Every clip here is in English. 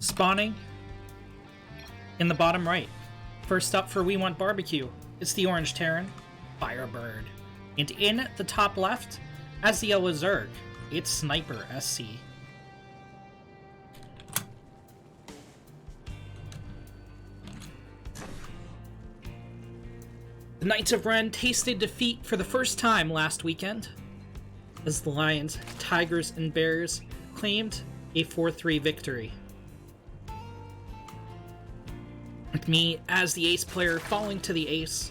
Spawning in the bottom right. First up for We Want BBQ, it's the Orange Terran, Firebird. And in the top left, as the yellow Zerg, it's Sniper SC. The Knights of Ren tasted defeat for the first time last weekend, as the Lions, Tigers, and Bears claimed a 4-3 victory. With me as the ace player falling to the ace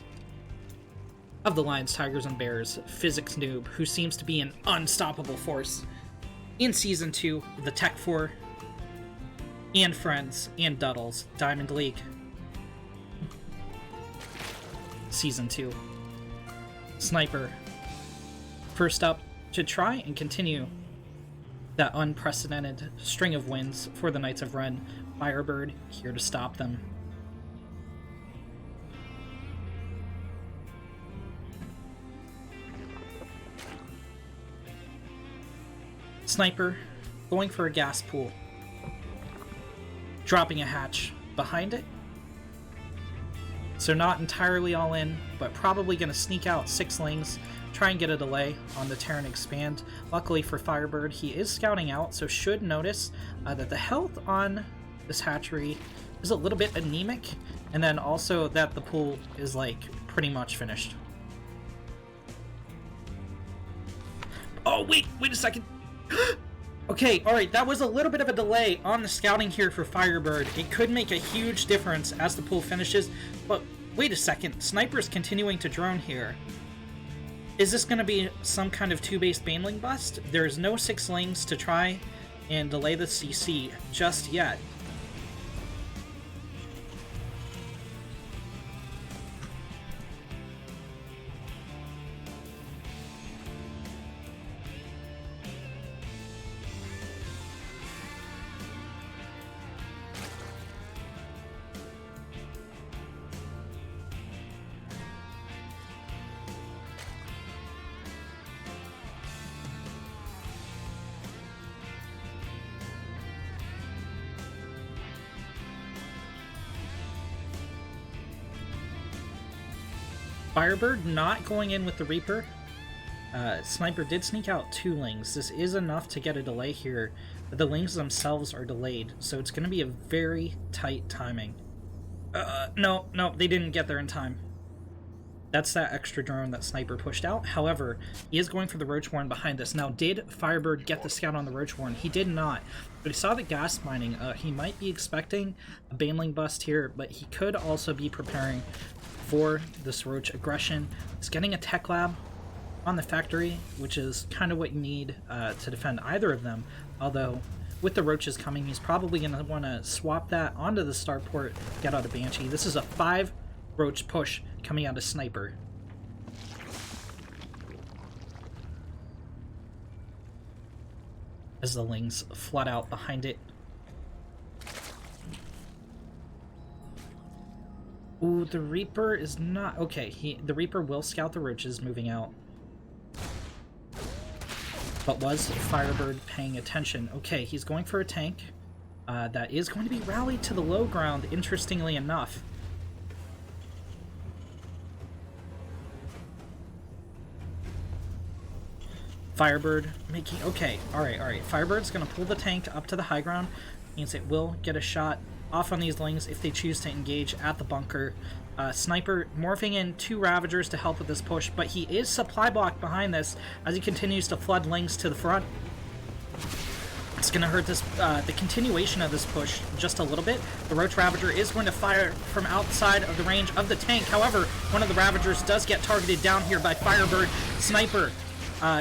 of the Lions, Tigers, and Bears, physics noob, who seems to be an unstoppable force in Season 2 of the Tech 4 and Friends and Duddles Diamond League. Season 2. Sniper, first up to try and continue that unprecedented string of wins for the Knights of Ren. Firebird here to stop them. Sniper going for a gas pool, dropping a hatch behind it. So not entirely all in, but probably going to sneak out 6 lings, try and get a delay on the Terran Expand. Luckily for Firebird, he is scouting out, so should notice that the health on this hatchery is a little bit anemic, and then also that the pool is like pretty much finished. Oh, wait a second. Okay, alright, that was a little bit of a delay on the scouting here for Firebird. It could make a huge difference as the pool finishes, but wait a second, Sniper's continuing to drone here. Is this going to be some kind of 2-base Baneling bust? There's no 6 lings to try and delay the CC just yet. Firebird not going in with the Reaper. Sniper did sneak out 2 lings. This is enough to get a delay here, but the lings themselves are delayed, so it's going to be a very tight timing. No, they didn't get there in time. That's that extra drone that Sniper pushed out. However, he is going for the Roachborn behind this. Now, did Firebird get the scout on the Roachborn? He did not, but he saw the gas mining. He might be expecting a Baneling bust here, but he could also be preparing for this Roach aggression. He's getting a tech lab on the factory, which is kind of what you need to defend either of them. Although, with the Roaches coming, he's probably going to want to swap that onto the starport, get out of Banshee. This is a 5 Roach push coming out of Sniper. As the lings flood out behind it. Ooh, the Reaper is not... Okay, the Reaper will scout the Roaches moving out. But was Firebird paying attention? Okay, he's going for a tank. That is going to be rallied to the low ground, interestingly enough. Firebird making... Okay, alright. Firebird's going to pull the tank up to the high ground. Means it will get a shot off on these lings if they choose to engage at the bunker. Sniper morphing in 2 Ravagers to help with this push, but he is supply blocked behind this as he continues to flood lings to the front. It's going to hurt this the continuation of this push just a little bit. The Roach Ravager is going to fire from outside of the range of the tank. However, one of the Ravagers does get targeted down here by Firebird. Sniper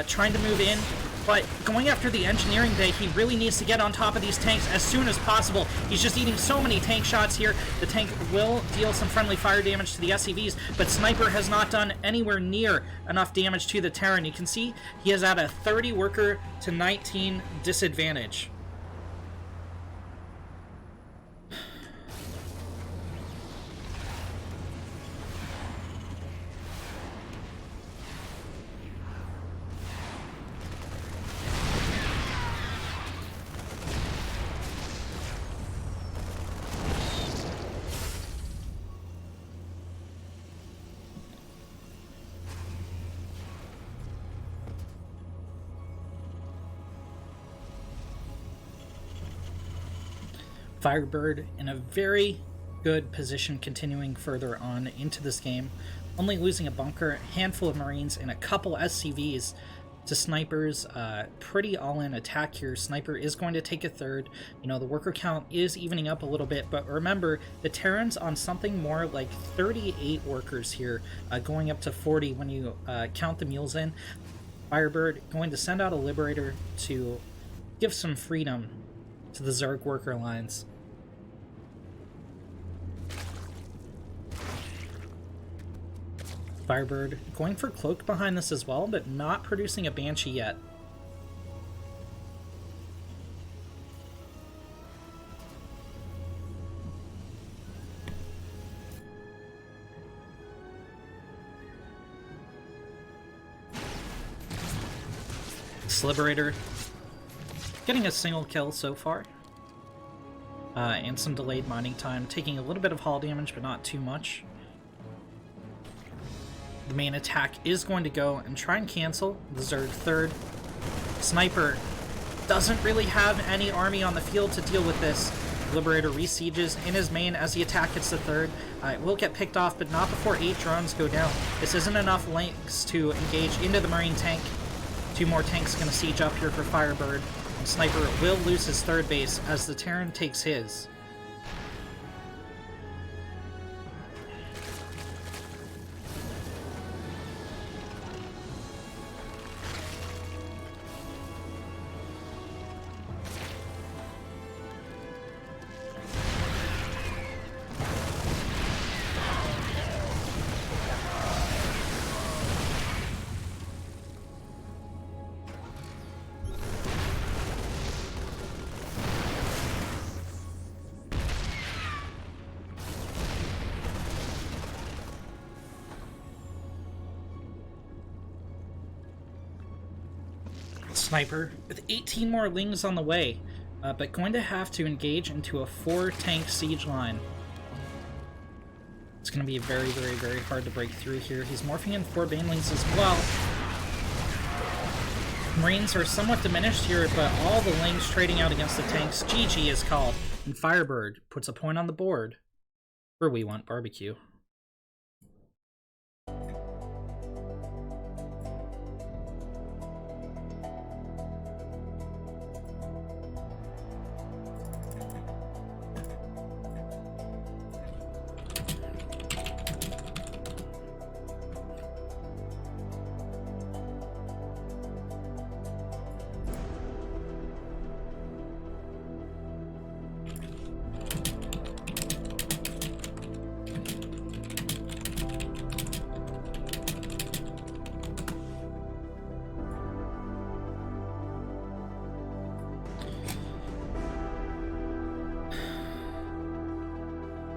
trying to move in, but going after the engineering bay, he really needs to get on top of these tanks as soon as possible. He's just eating so many tank shots here. The tank will deal some friendly fire damage to the SCVs, but Sniper has not done anywhere near enough damage to the Terran. You can see he is at a 30 worker to 19 disadvantage. Firebird in a very good position continuing further on into this game, only losing a bunker, a handful of Marines, and a couple SCVs to Sniper's pretty all-in attack here. Sniper is going to take a third. You know, the worker count is evening up a little bit, but remember, the Terran's on something more like 38 workers here, going up to 40 when you count the mules in. Firebird going to send out a Liberator to give some freedom to the Zerg worker lines. Firebird going for Cloak behind this as well, but not producing a Banshee yet. This Liberator getting a single kill so far. And some delayed mining time, taking a little bit of hull damage, but not too much. The main attack is going to go and try and cancel the Zerg third. Sniper doesn't really have any army on the field to deal with this. Liberator resieges in his main as the attack hits the third. It will get picked off, but not before 8 drones go down. This isn't enough lengths to engage into the Marine tank. 2 more tanks going to siege up here for Firebird. And Sniper will lose his third base as the Terran takes his. Sniper with 18 more Lings on the way, but going to have to engage into a 4-tank siege line. It's going to be very, very, very hard to break through here. He's morphing in 4 Banelings as well. Marines are somewhat diminished here, but all the Lings trading out against the tanks. GG is called, and Firebird puts a point on the board for We Want Barbecue.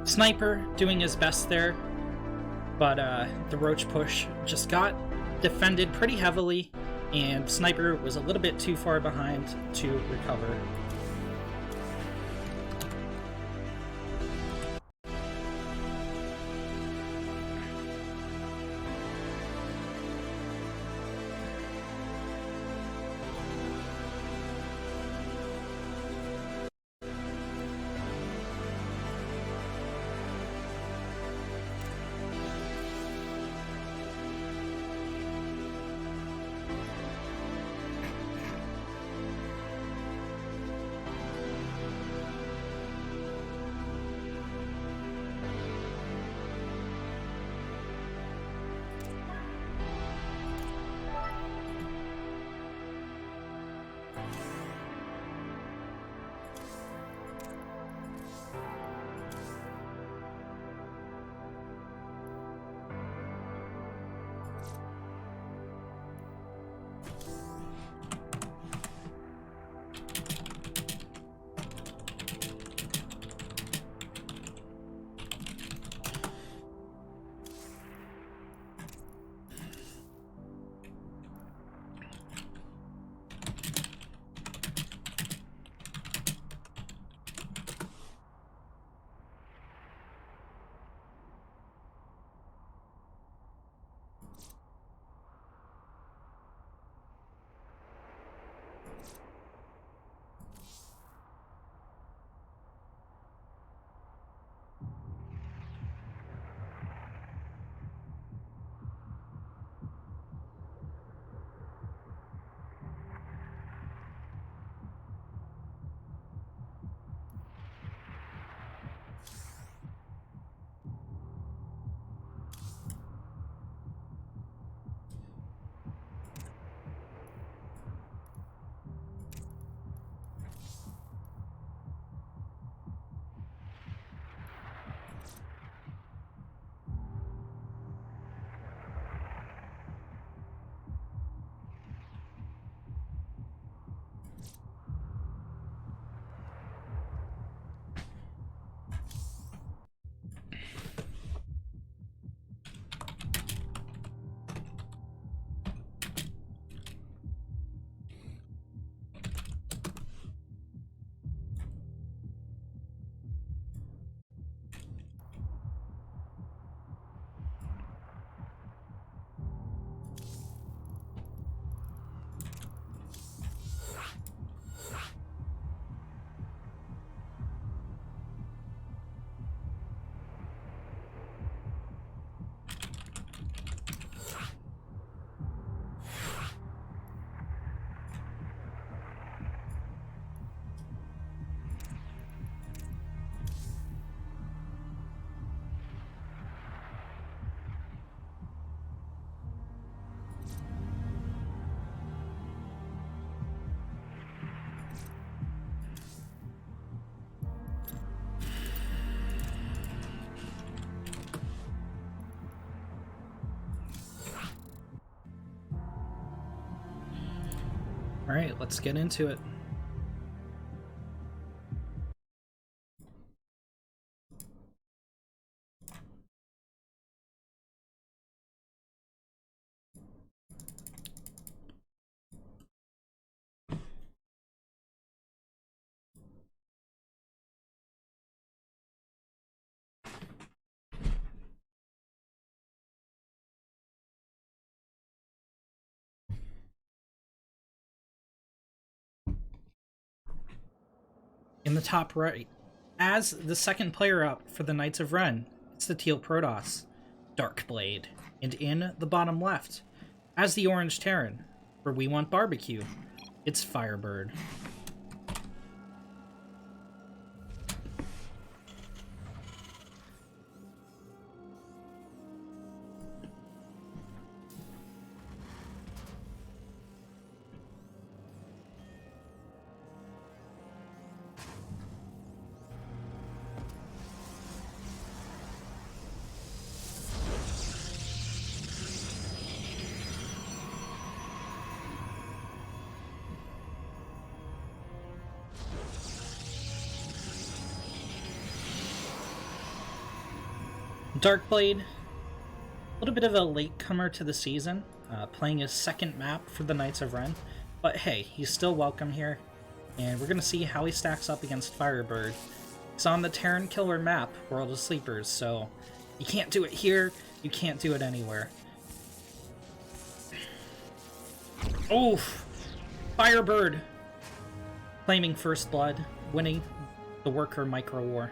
Sniper doing his best there, but the Roach push just got defended pretty heavily, and Sniper was a little bit too far behind to recover. Alright, let's get into it. In the top right, as the second player up for the Knights of Ren, it's the teal Protoss, Darkblade. And in the bottom left, as the orange Terran, for We Want BBQ, it's Firebird. Darkblade, a little bit of a latecomer to the season, playing his second map for the Knights of Ren, but hey, he's still welcome here, and we're going to see how he stacks up against Firebird. He's on the Terran Killer map, World of Sleepers, so you can't do it here, you can't do it anywhere. Oof! Firebird! Claiming first blood, winning the Worker Micro War.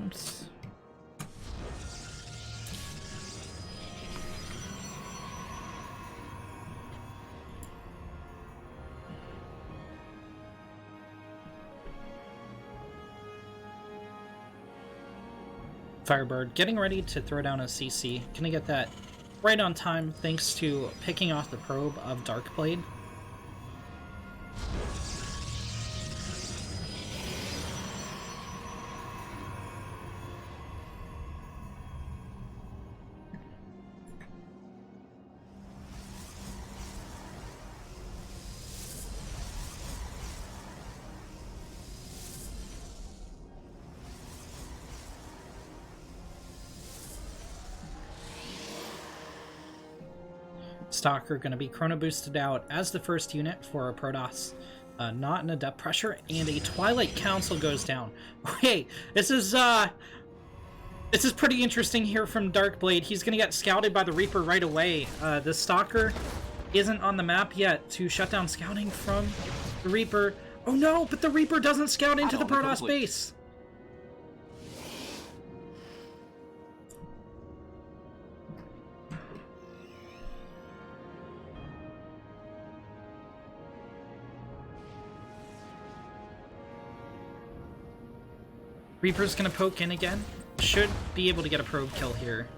Oops. Firebird getting ready to throw down a CC. Gonna get that right on time thanks to picking off the probe of Darkblade. Stalker going to be chrono boosted out as the first unit for a Protoss. Not in a depth pressure, and a Twilight Council goes down. Okay, this is pretty interesting here from Darkblade. He's going to get scouted by the Reaper right away. The Stalker isn't on the map yet to shut down scouting from the Reaper. Oh no, but the Reaper doesn't scout into the Protoss base. Reaper's gonna poke in again. Should be able to get a probe kill here.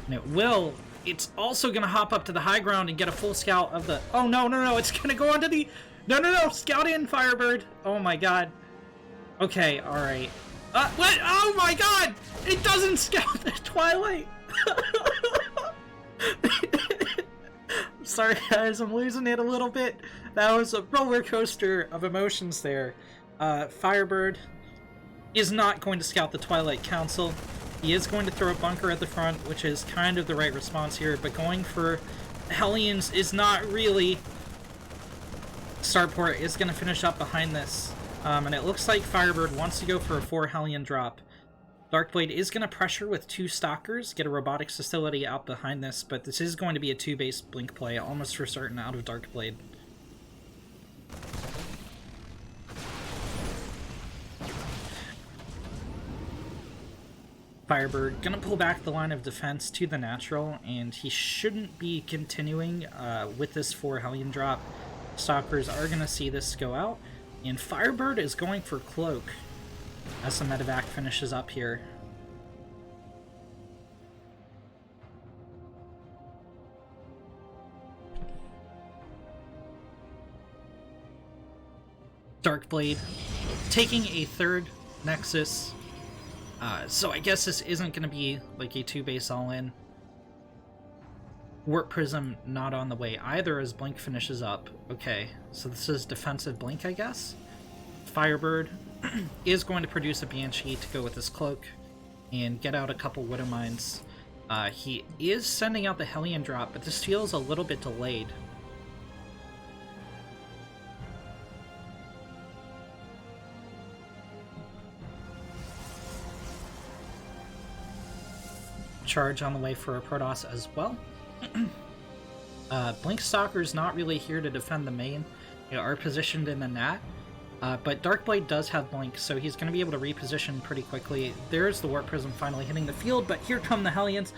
And it will. It's also gonna hop up to the high ground and get a full scout of the... Oh, no, no, no. It's gonna go onto the... No, no, no. Scout in, Firebird. Oh, my God. Okay, alright. What? Oh, my God! It doesn't scout the Twilight! Sorry, guys. I'm losing it a little bit. That was a roller coaster of emotions there. Firebird is not going to scout the Twilight Council. He is going to throw a bunker at the front, which is kind of the right response here, but going for Hellions is not really... Starport is going to finish up behind this, and it looks like Firebird wants to go for a 4 Hellion drop. Darkblade is going to pressure with 2 Stalkers, get a Robotics Facility out behind this, but this is going to be a 2-base Blink play, almost for certain out of Darkblade. Firebird gonna pull back the line of defense to the natural, and he shouldn't be continuing with this 4 Hellion drop. Stalkers are gonna see this go out, and Firebird is going for Cloak as the medevac finishes up here. Darkblade taking a 3rd Nexus So I guess this isn't going to be like a 2-base all-in. Warp Prism not on the way either as Blink finishes up. Okay, so this is defensive Blink, I guess. Firebird is going to produce a Banshee to go with his cloak and get out a couple Widow Mines. He is sending out the Hellion drop, but this feels a little bit delayed. Charge on the way for a Protoss as well. Blink Stalker's not really here to defend the main. They are positioned in the Nat, but Darkblade does have Blink, so he's going to be able to reposition pretty quickly. There's the Warp Prism finally hitting the field, but here come the Hellions.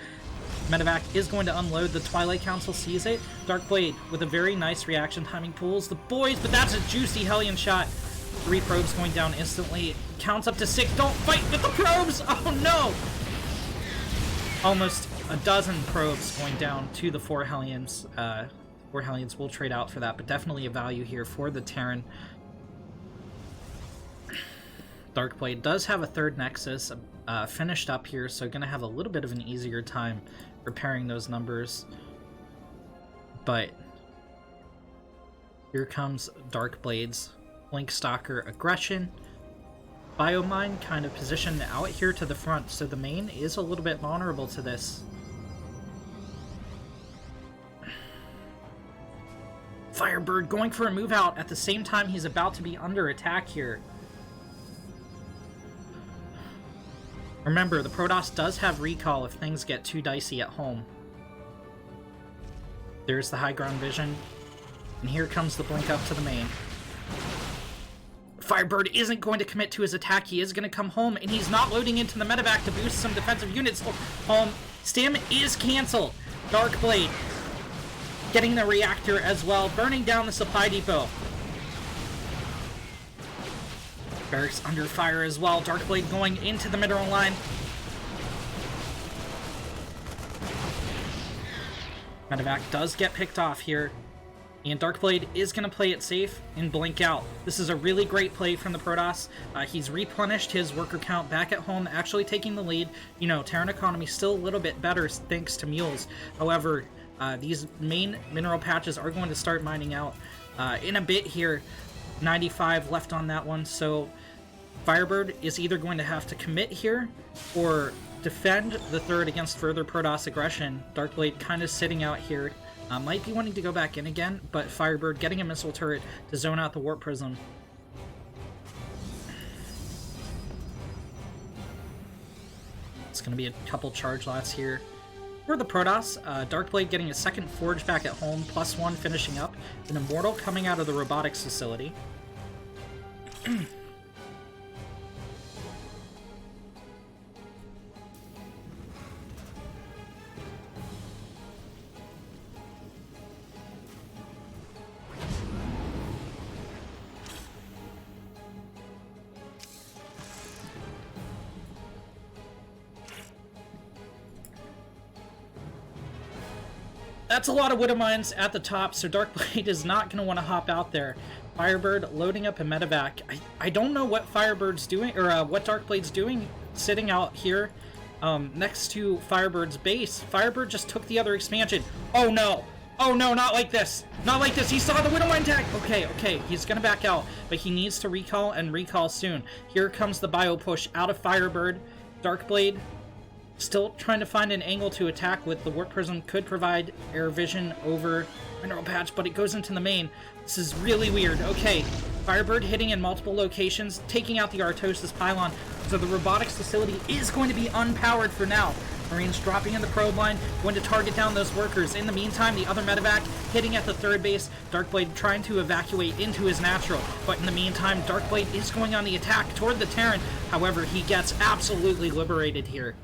Medevac is going to unload. The Twilight Council sees it. Darkblade with a very nice reaction timing pulls the boys, but that's a juicy Hellion shot. 3 probes going down instantly. Counts up to 6. Don't fight with the probes! Oh no! Almost a dozen probes going down to the 4 Hellions. 4 Hellions will trade out for that, but definitely a value here for the Terran. Darkblade does have a 3rd Nexus finished up here, so going to have a little bit of an easier time repairing those numbers. But here comes Darkblade's Blink Stalker aggression. Biomine kind of positioned out here to the front, so the main is a little bit vulnerable to this. Firebird going for a move out at the same time he's about to be under attack here. Remember, the Protoss does have recall if things get too dicey at home. There's the high ground vision, and here comes the blink up to the main. Firebird isn't going to commit to his attack. He is going to come home, and he's not loading into the medevac to boost some defensive units home. Stim is canceled. Darkblade getting the reactor as well, burning down the supply depot. Barracks under fire as well. Darkblade going into the mineral line. Medevac does get picked off here. And Darkblade is going to play it safe and blink out. This is a really great play from the Protoss. He's replenished his worker count back at home, actually taking the lead. You know, Terran economy still a little bit better thanks to mules. However, these main mineral patches are going to start mining out in a bit here. 95 left on that one, so Firebird is either going to have to commit here or defend the 3rd against further Protoss aggression. Darkblade kind of sitting out here. Might be wanting to go back in again, but Firebird getting a missile turret to zone out the Warp Prism. It's going to be a couple charge lots here. For the Protoss, Darkblade getting a 2nd Forge back at home, +1 finishing up, an Immortal coming out of the robotics facility. That's a lot of Widow Mines at the top, so Darkblade is not going to want to hop out there. Firebird loading up a medevac. I don't know what Firebird's doing, or what Darkblade's doing sitting out here next to Firebird's base. Firebird just took the other expansion. Oh no! Oh no, not like this! Not like this! He saw the Widow Mine tag! Okay, he's going to back out, but he needs to recall and recall soon. Here comes the bio push out of Firebird. Darkblade still trying to find an angle to attack with. The Warp Prism could provide air vision over Mineral Patch, but it goes into the main. This is really weird. Okay, Firebird hitting in multiple locations, taking out the Artosis pylon, so the robotics facility is going to be unpowered for now. Marines dropping in the probe line, going to target down those workers. In the meantime, the other medevac hitting at the 3rd base. Darkblade trying to evacuate into his natural, but in the meantime, Darkblade is going on the attack toward the Terran. However, he gets absolutely liberated here.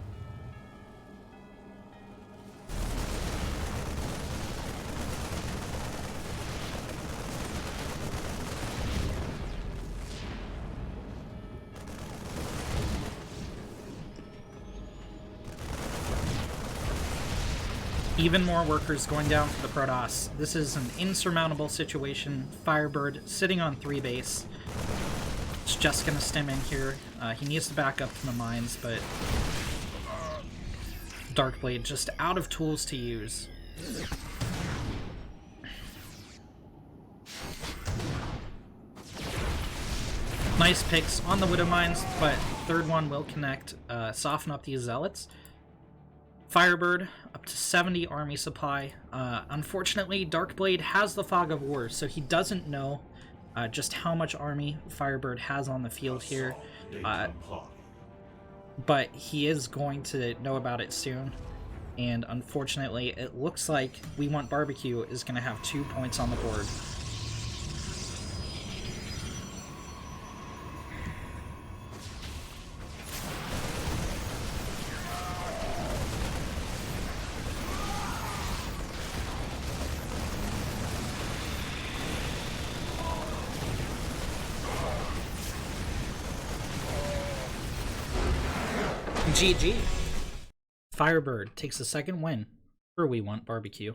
Even more workers going down for the Protoss. This is an insurmountable situation. Firebird sitting on 3 base. It's just gonna stem in here. He needs to back up to the mines, but Darkblade just out of tools to use. Nice picks on the Widow Mines, but third one will connect, soften up these Zealots. Firebird, up to 70 army supply. Unfortunately, Darkblade has the Fog of War, so he doesn't know just how much army Firebird has on the field here. But he is going to know about it soon. And unfortunately, it looks like We Want Barbecue is going to have 2 points on the board. GG. Firebird takes the second win for We Want Barbecue.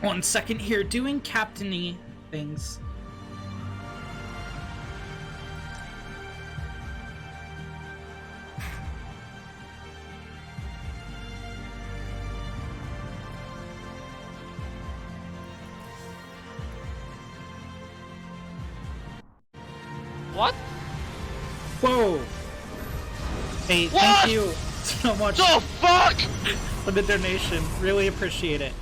One second here, doing captain-y things. What? Whoa! Hey, What? thank you so much The fuck? for the donation. Really appreciate it.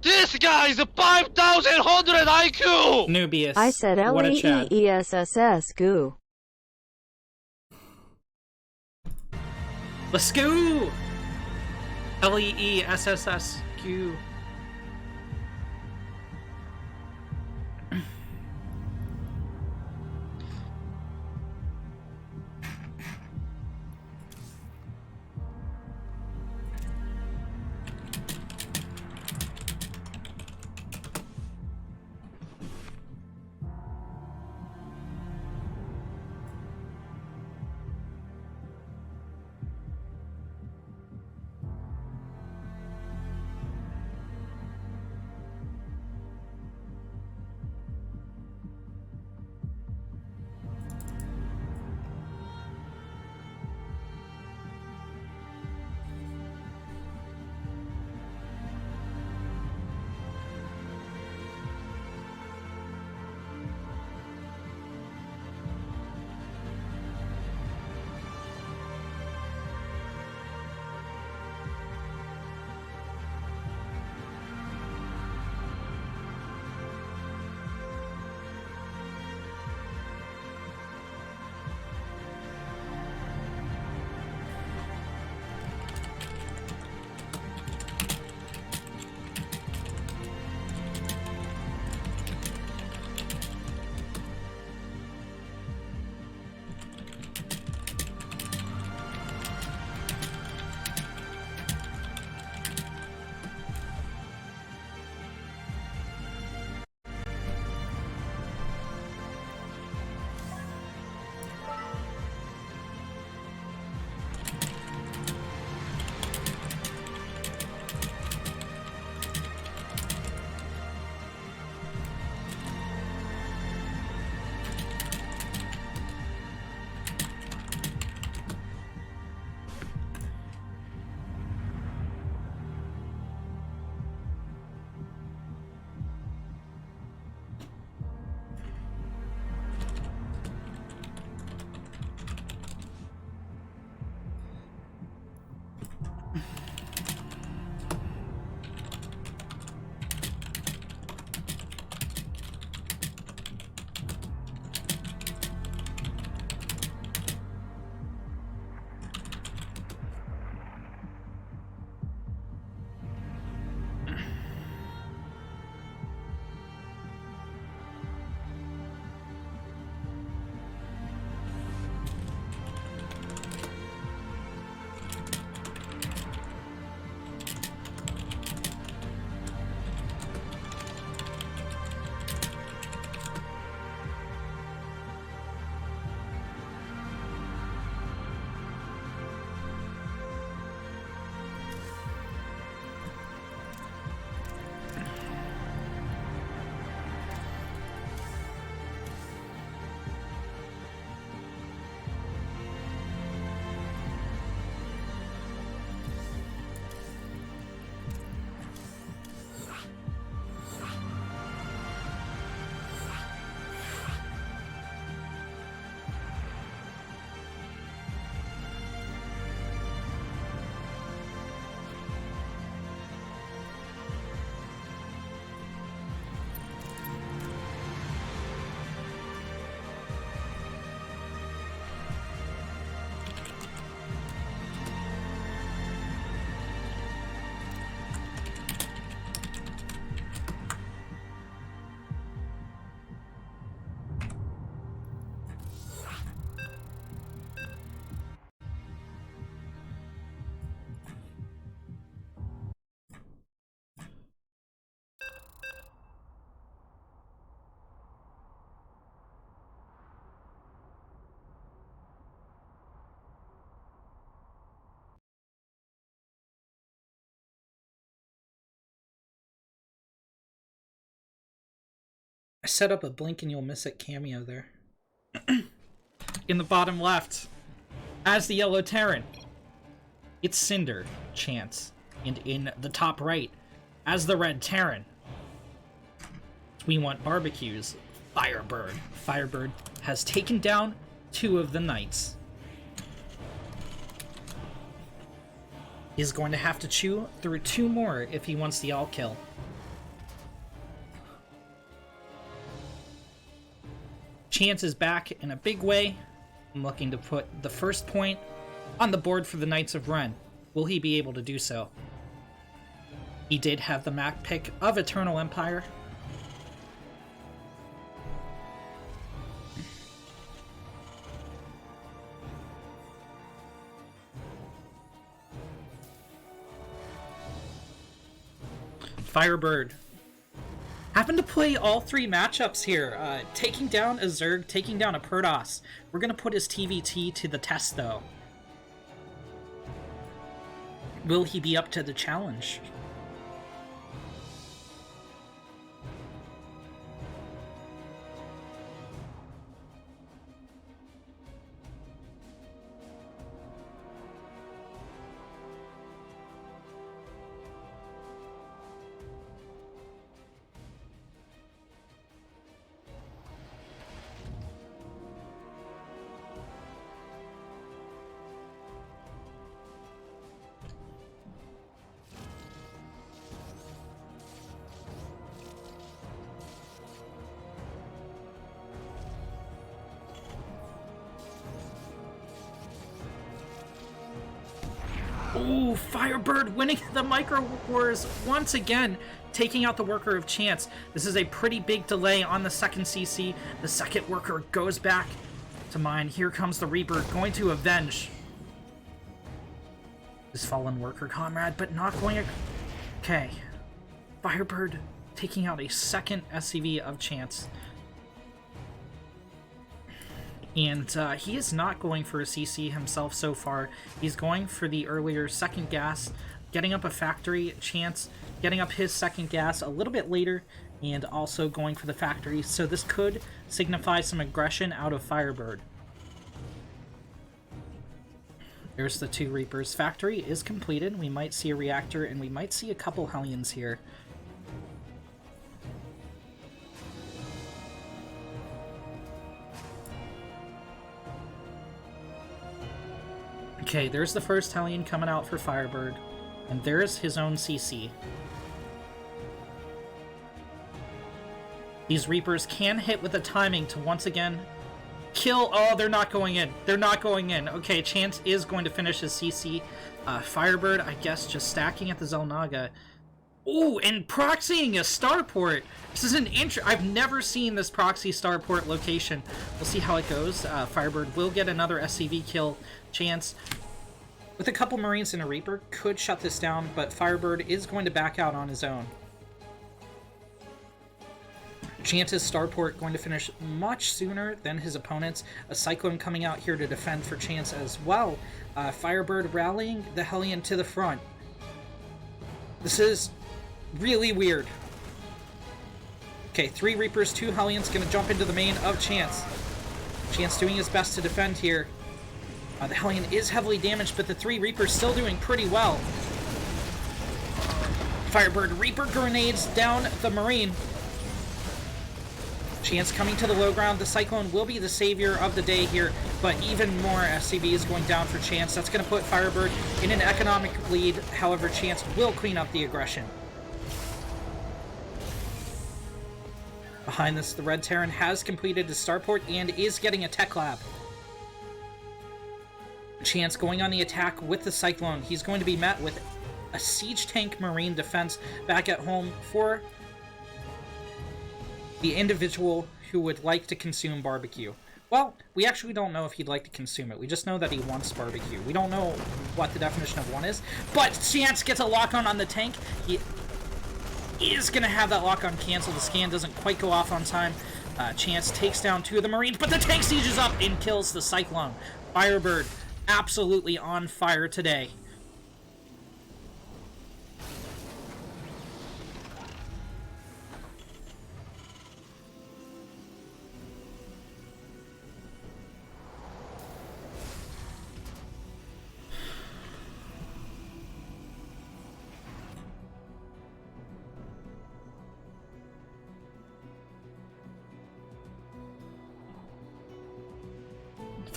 This guy's a 5,100 IQ! Nubius. I said What a chat. LEESSS goo. Let's go! LEESSSQ. set up a blink and you'll miss it cameo there. In the bottom left, as the yellow Terran, it's Cinder, Chance. And in the top right, as the red Terran, we want barbecues, Firebird. Firebird has taken down 2 of the knights. He's going to have to chew through 2 more if he wants the all kill. Chance is back in a big way. I'm looking to put the first point on the board for the Knights of Ren. Will he be able to do so? He did have the map pick of Eternal Empire. Firebird happened to play all 3 matchups here, taking down a Zerg, taking down a Protoss. We're going to put his TVT to the test, though. Will he be up to the challenge? Ooh, Firebird winning the Micro Wars once again, taking out the Worker of Chance. This is a pretty big delay on the second CC. The second Worker goes back to mine. Here comes the Reaper, going to avenge his fallen Worker comrade, but not going to... Okay. Firebird taking out a second SCV of Chance. And he is not going for a CC himself so far. He's going for the earlier second gas, getting up a factory. Chance getting up his second gas a little bit later, and also going for the factory. So this could signify some aggression out of Firebird. There's the 2 Reapers. Factory is completed. We might see a reactor, and we might see a couple Hellions here. Okay, there's the first Hellion coming out for Firebird, and there's his own CC. These Reapers can hit with the timing to once again kill... Oh, they're not going in. They're not going in. Okay, Chance is going to finish his CC. Firebird, I guess, just stacking at the Xel'Naga. Ooh, and proxying a starport. This is an I've never seen this proxy starport location. We'll see how it goes. Firebird will get another SCV kill. Chance, with a couple Marines and a Reaper, could shut this down, but Firebird is going to back out on his own. Chance's starport going to finish much sooner than his opponents. A Cyclone coming out here to defend for Chance as well. Firebird rallying the Hellion to the front. This is really weird. Okay, 3 Reapers, 2 Hellions going to jump into the main of Chance. Chance doing his best to defend here. The Hellion is heavily damaged, but the 3 Reapers still doing pretty well. Firebird Reaper grenades down the Marine. Chance coming to the low ground. The Cyclone will be the savior of the day here, but even more SCVs going down for Chance. That's going to put Firebird in an economic lead. However, Chance will clean up the aggression. Behind this, the Red Terran has completed his starport and is getting a tech lab. Chance going on the attack with the Cyclone. He's going to be met with a Siege Tank Marine defense back at home for the individual who would like to consume barbecue. Well, we actually don't know if he'd like to consume it. We just know that he wants barbecue. We don't know what the definition of one is, but Chance gets a lock-on on the tank. He is going to have that lock-on cancel. The scan doesn't quite go off on time. Chance takes down 2 of the Marines, but the tank sieges up and kills the Cyclone. Firebird absolutely on fire today.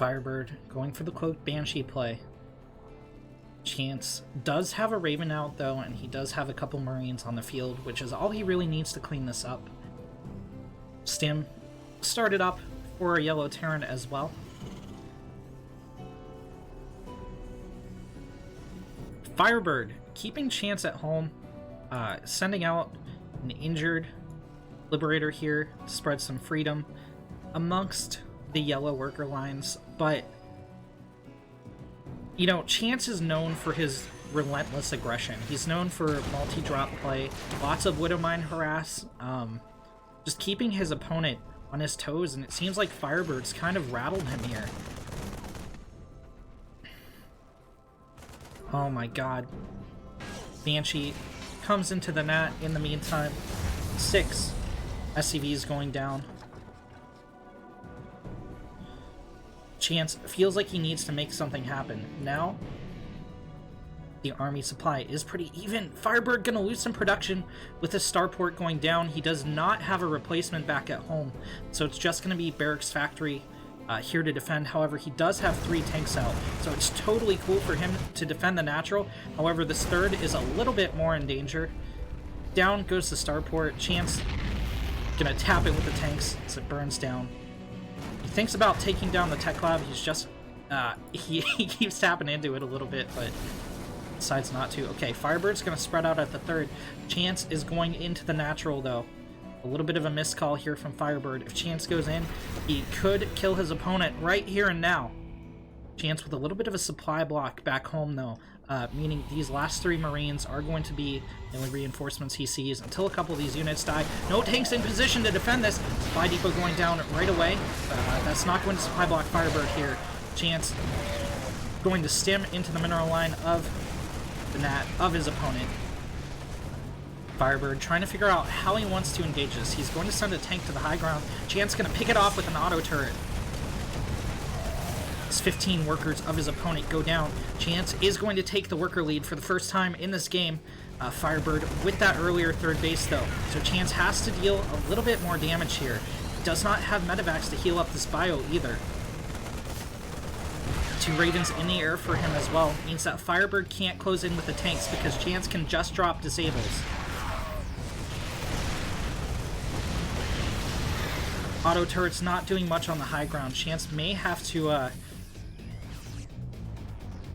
Firebird going for the Cloaked Banshee play. Chance does have a Raven out, though, and he does have a couple Marines on the field, which is all he really needs to clean this up. Stim started up for a Yellow Terran as well. Firebird keeping Chance at home, sending out an injured Liberator here to spread some freedom amongst the yellow worker lines, but you know, Chance is known for his relentless aggression. He's known for multi-drop play, lots of Widowmine harass, just keeping his opponent on his toes, and it seems like Firebird's kind of rattled him here. Oh my god. Banshee comes into the net in the meantime. 6 SCVs going down. Chance feels like he needs to make something happen. Now, the army supply is pretty even. Firebird gonna lose some production with his starport going down. He does not have a replacement back at home, so it's just gonna be Barracks Factory here to defend. However, he does have 3 tanks out, so it's totally cool for him to defend the natural. However, this third is a little bit more in danger. Down goes the starport. Chance gonna tap it with the tanks as it burns down. He thinks about taking down the tech lab. He's just he keeps tapping into it a little bit, but decides not to. Okay, Firebird's gonna spread out at the third. Chance is going into the natural, though. A little bit of a missed call here from Firebird. If Chance goes in, he could kill his opponent right here and now. Chance with a little bit of a supply block back home, though, meaning these last 3 Marines are going to be the only reinforcements he sees until a couple of these units die. No tanks in position to defend this. Supply depot going down right away. That's not going to supply block Firebird here. Chance going to stim into the mineral line of the nat of his opponent. Firebird trying to figure out how he wants to engage this. He's going to send a tank to the high ground. Chance going to pick it off with an auto turret. 15 workers of his opponent go down. Chance is going to take the worker lead for the first time in this game. Firebird with that earlier third base, though. So Chance has to deal a little bit more damage here. He does not have medevacs to heal up this bio either. 2 Ravens in the air for him as well. Means that Firebird can't close in with the tanks because Chance can just drop disables. Auto turret's not doing much on the high ground. Chance may have to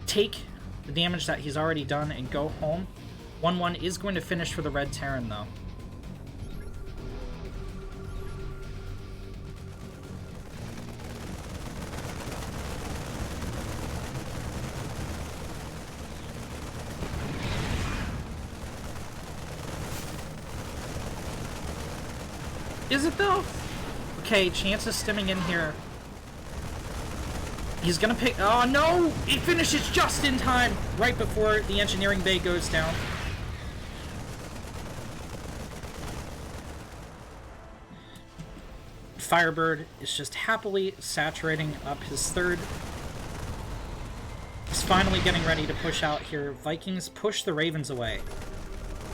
take the damage that he's already done and go home. 1-1 is going to finish for the Red Terran, though. Is it, though? Okay, Chance is stimming in here. He's gonna pick... Oh, no! It finishes just in time! Right before the engineering bay goes down. Firebird is just happily saturating up his third. He's finally getting ready to push out here. Vikings push the Ravens away.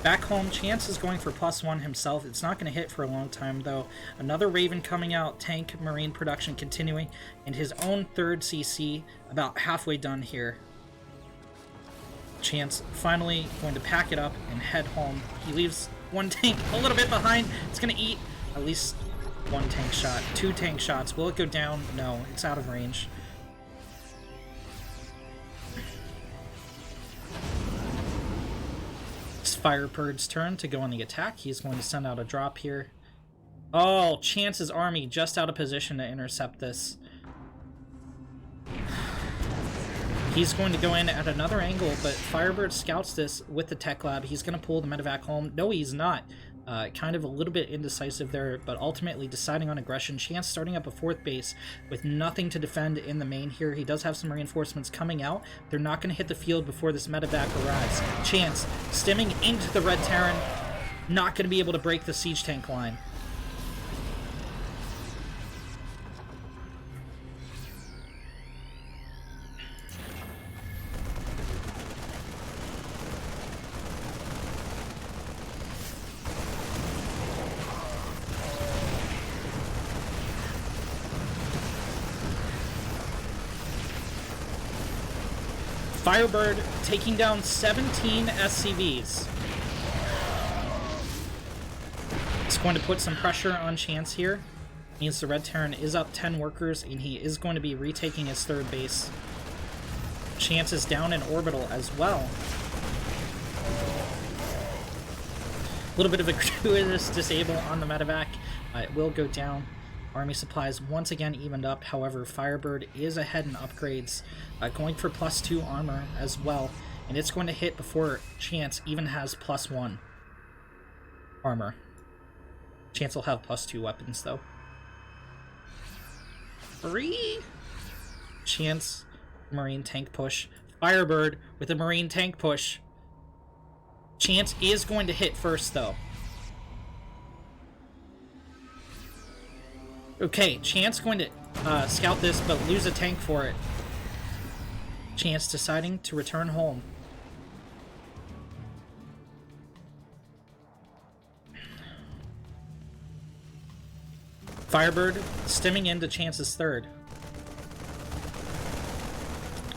Back home, Chance is going for +1 himself. It's not going to hit for a long time, though. Another Raven coming out, tank, Marine production continuing, and his own third CC about halfway done here. Chance finally going to pack it up and head home. He leaves 1 tank a little bit behind. It's going to eat at least 1 tank shot. 2 tank shots. Will it go down? No, it's out of range. It's Firebird's turn to go on the attack. He's going to send out a drop here. Oh, Chance's army just out of position to intercept this. He's going to go in at another angle, but Firebird scouts this with the tech lab. He's going to pull the medevac home. No, he's not. Kind of a little bit indecisive there, but ultimately deciding on aggression. Chance starting up a 4th base with nothing to defend in the main here. He does have some reinforcements coming out. They're not going to hit the field before this medevac arrives. Chance stimming into the Red Terran. Not going to be able to break the siege tank line. Firebird taking down 17 SCVs. It's going to put some pressure on Chance here. Means the Red Terran is up 10 workers, and he is going to be retaking his third base. Chance is down in orbital as well. A little bit of a gratuitous disable on the medevac. It will go down. Army supplies once again evened up. However, Firebird is ahead in upgrades, going for +2 armor as well. And it's going to hit before Chance even has +1 armor. Chance will have +2 weapons, though. 3. Chance, Marine tank push. Firebird with a Marine tank push. Chance is going to hit first, though. Okay, Chance going to scout this, but lose a tank for it. Chance deciding to return home. Firebird stemming into Chance's third.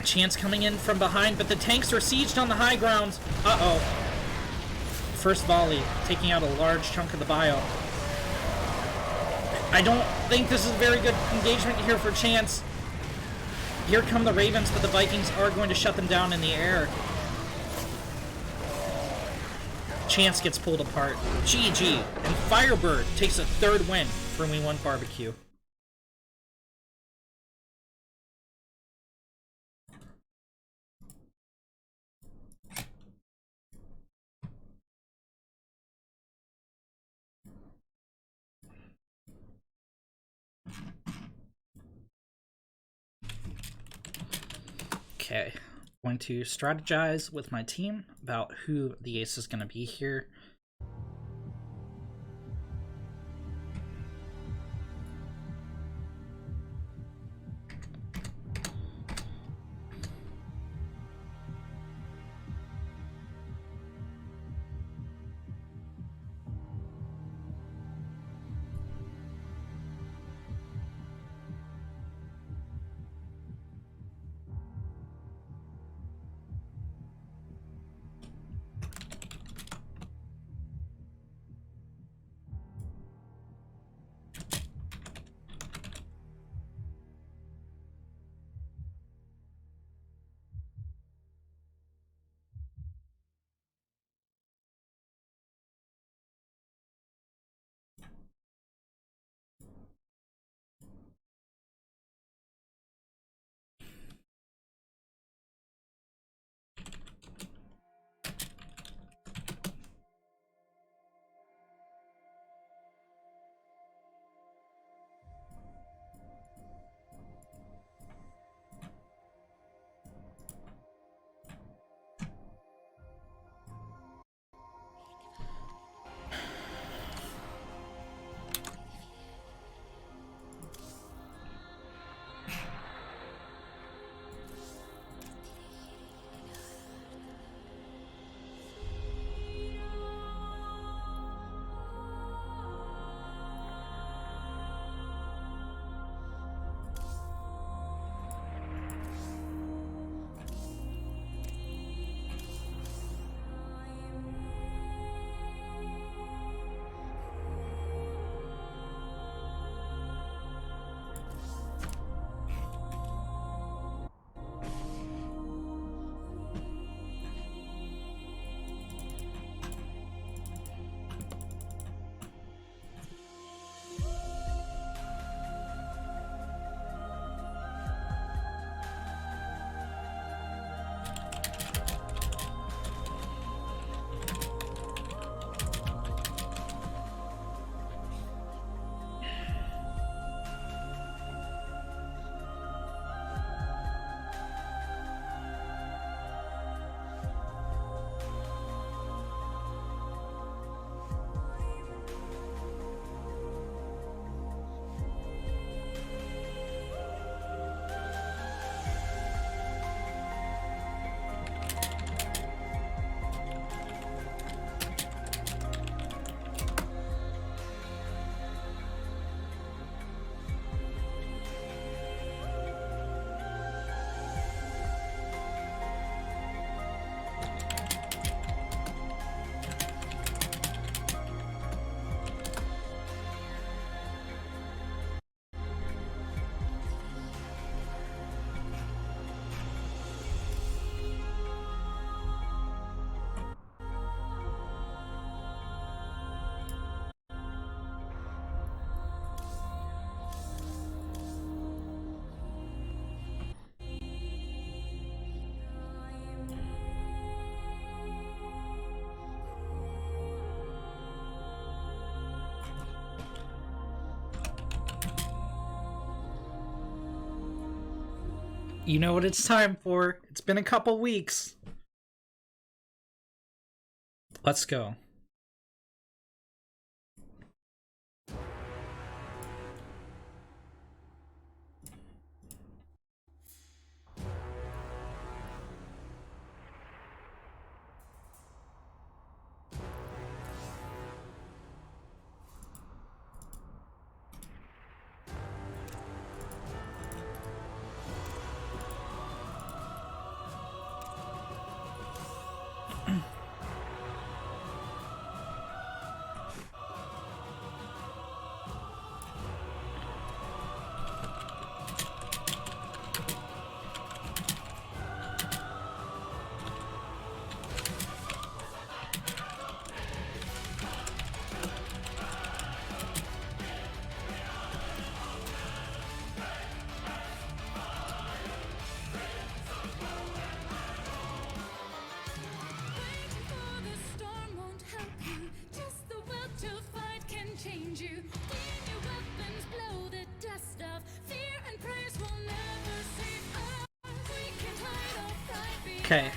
Chance coming in from behind, but the tanks are sieged on the high ground. Uh-oh. First volley, taking out a large chunk of the bio. I don't think this is a very good engagement here for Chance. Here come the Ravens, but the Vikings are going to shut them down in the air. Chance gets pulled apart. GG. And Firebird takes a third win for We Won BBQ. Okay, going to strategize with my team about who the ace is going to be here. You know what it's time for. It's been a couple weeks. Let's go. Okay.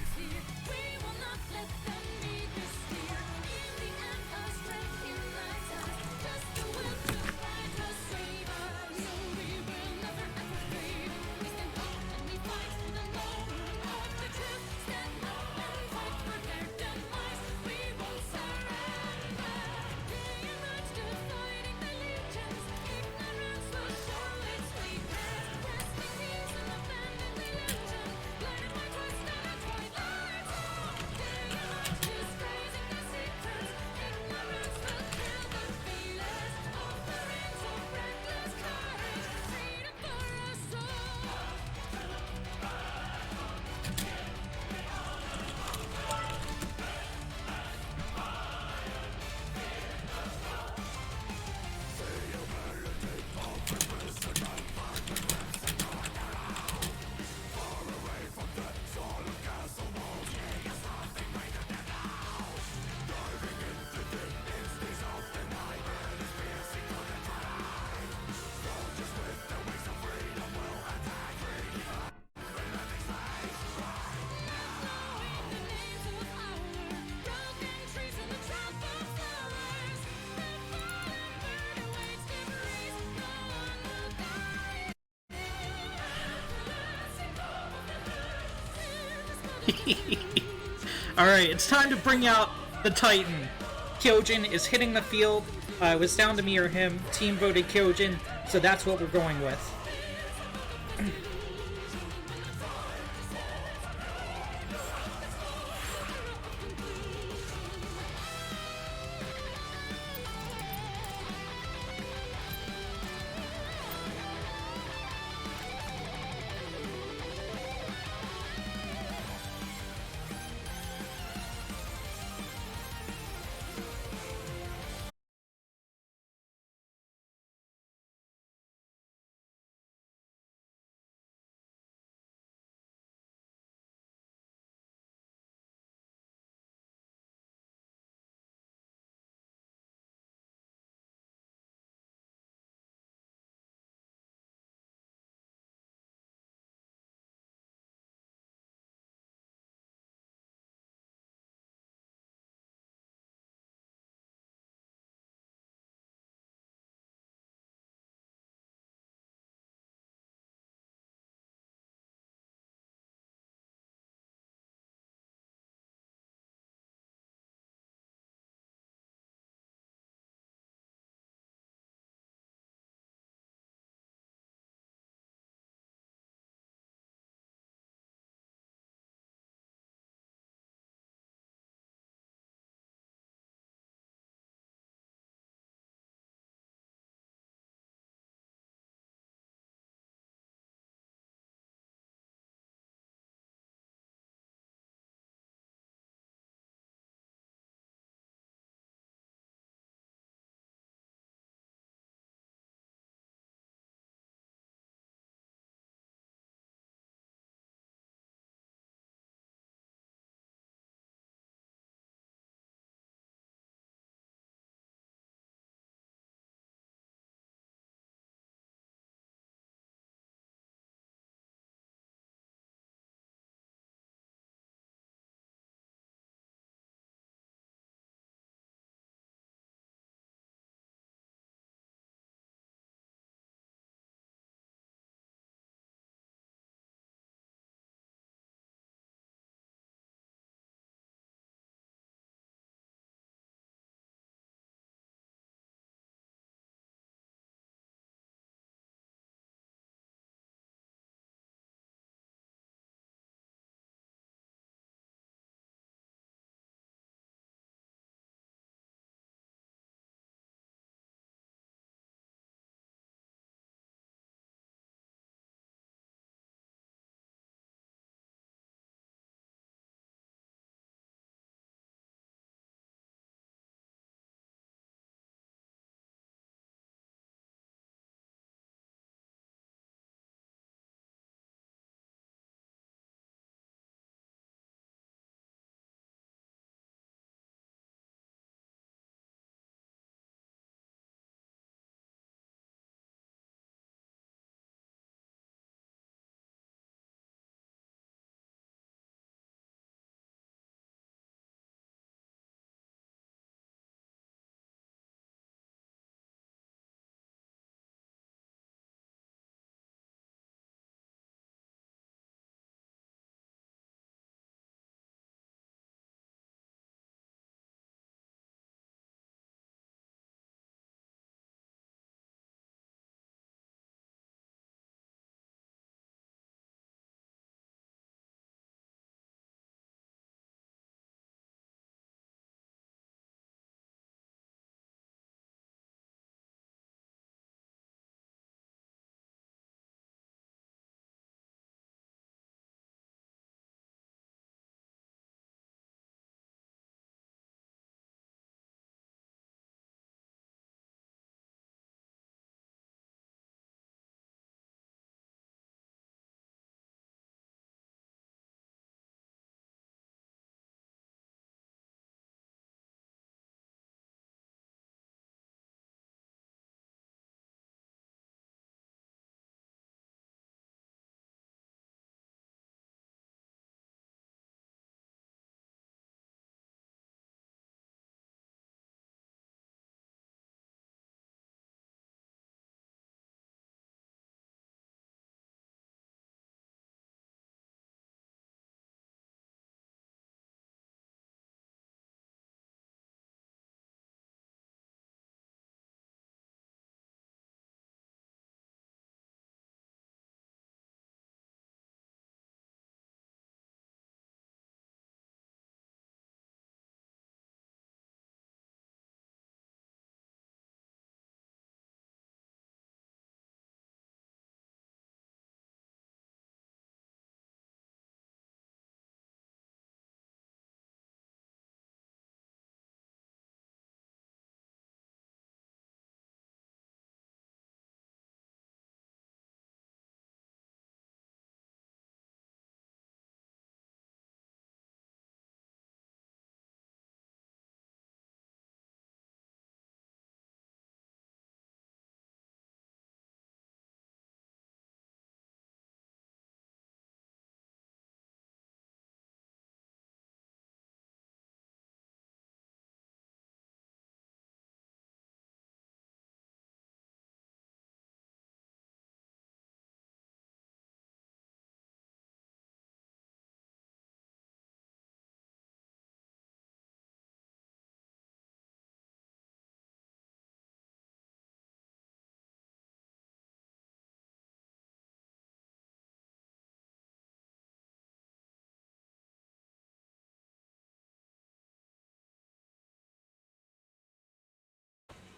Alright, it's time to bring out the Titan. Kyojin is hitting the field. It was down to me or him. Team voted Kyojin, so that's what we're going with.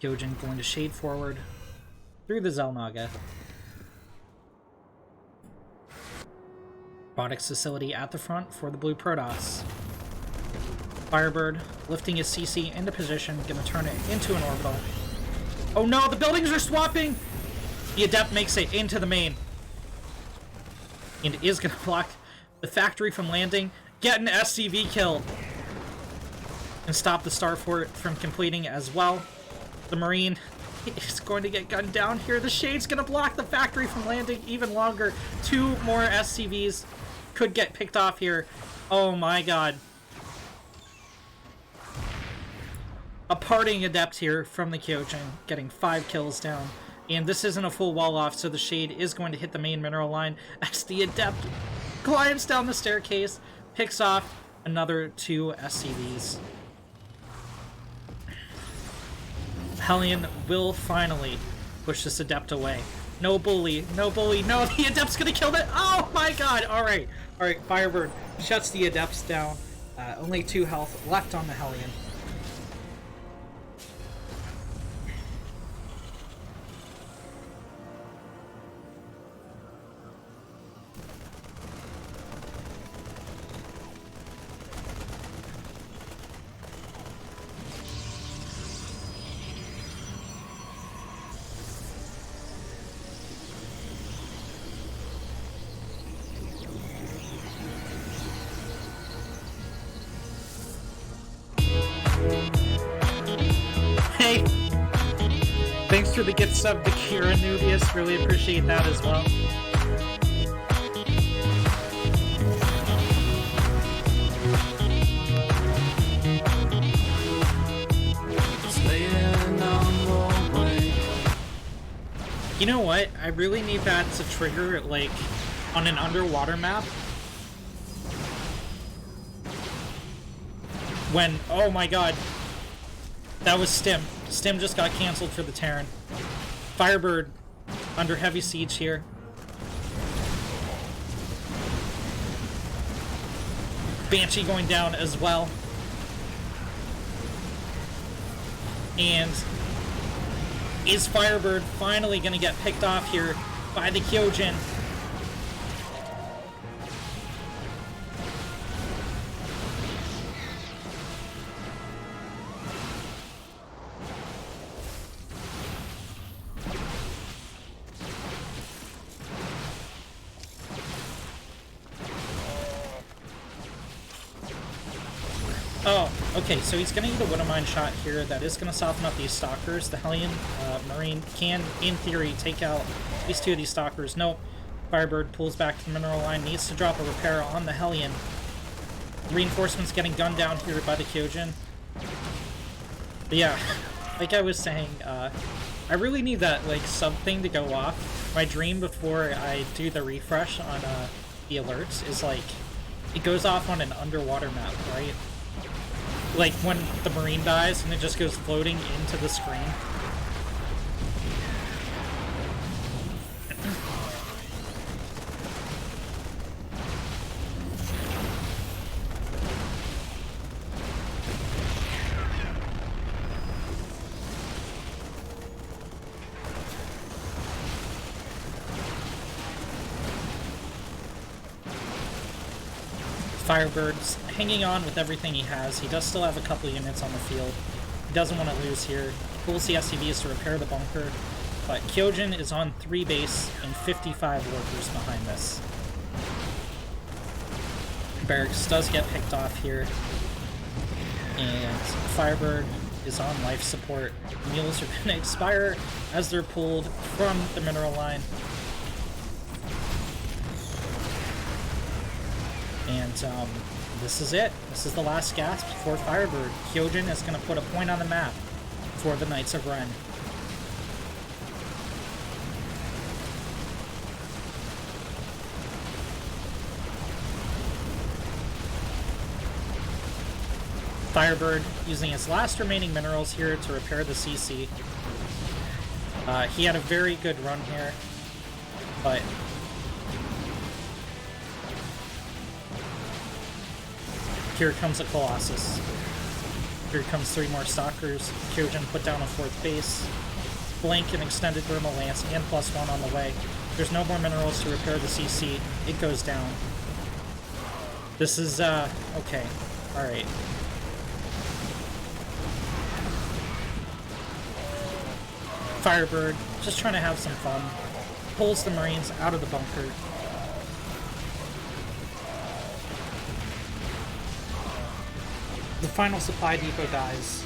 Gyojin going to shade forward through the Xel'Naga. Robotics facility at the front for the blue Protoss. Firebird lifting his CC into position, gonna turn it into an orbital. Oh no, the buildings are swapping! The Adept makes it into the main. And is gonna block the factory from landing, get an SCV kill, and stop the Starfort from completing as well. The Marine is going to get gunned down here. The Shade's gonna block the factory from landing even longer. 2 more SCVs could get picked off here. Oh my god. A parting Adept here from the Kyojin, getting 5 kills down. And this isn't a full wall off, so the Shade is going to hit the main mineral line as the Adept climbs down the staircase, picks off another 2 SCVs. Hellion will finally push this Adept away. No bully, no bully, no, the Adept's gonna kill it! Oh my god! Alright, Firebird shuts the Adepts down. Only 2 health left on the Hellion. Hey! Thanks for the gift sub to Kira Nubius, really appreciate that as well. You know what? I really need that to trigger, like, on an underwater map. When, oh my god. That was Stim. Stim just got canceled for the Terran. Firebird under heavy siege here. Banshee going down as well. And is Firebird finally going to get picked off here by the Kyojin? Oh, okay, so he's going to get a Widowmine shot here. That is going to soften up these Stalkers. The Hellion Marine can, in theory, take out at least 2 of these Stalkers. Nope. Firebird pulls back to the mineral line. Needs to drop a repair on the Hellion. Reinforcements getting gunned down here by the Kyojin. But yeah, like I was saying, I really need that, like, sub thing to go off. My dream before I do the refresh on the alerts is, like, it goes off on an underwater map, right? Like when the Marine dies and it just goes floating into the screen. Firebird's hanging on with everything he has. He does still have a couple units on the field. He doesn't want to lose here. He pulls the SCVs to repair the bunker, but Kyojin is on 3 base and 55 workers behind this. Barracks does get picked off here, and Firebird is on life support. Mules are going to expire as they're pulled from the mineral line. And this is it. This is the last gasp for Firebird. Kyojin is going to put a point on the map for the Knights of Ren. Firebird using his last remaining minerals here to repair the CC. He had a very good run here, but here comes a Colossus. Here comes 3 more stalkers. Kyojin put down a 4th base. Blink and extended thermal lance and +1 on the way. There's no more minerals to repair the CC. It goes down. This is, okay. Alright. Firebird, just trying to have some fun. Pulls the Marines out of the bunker. The final supply depot dies.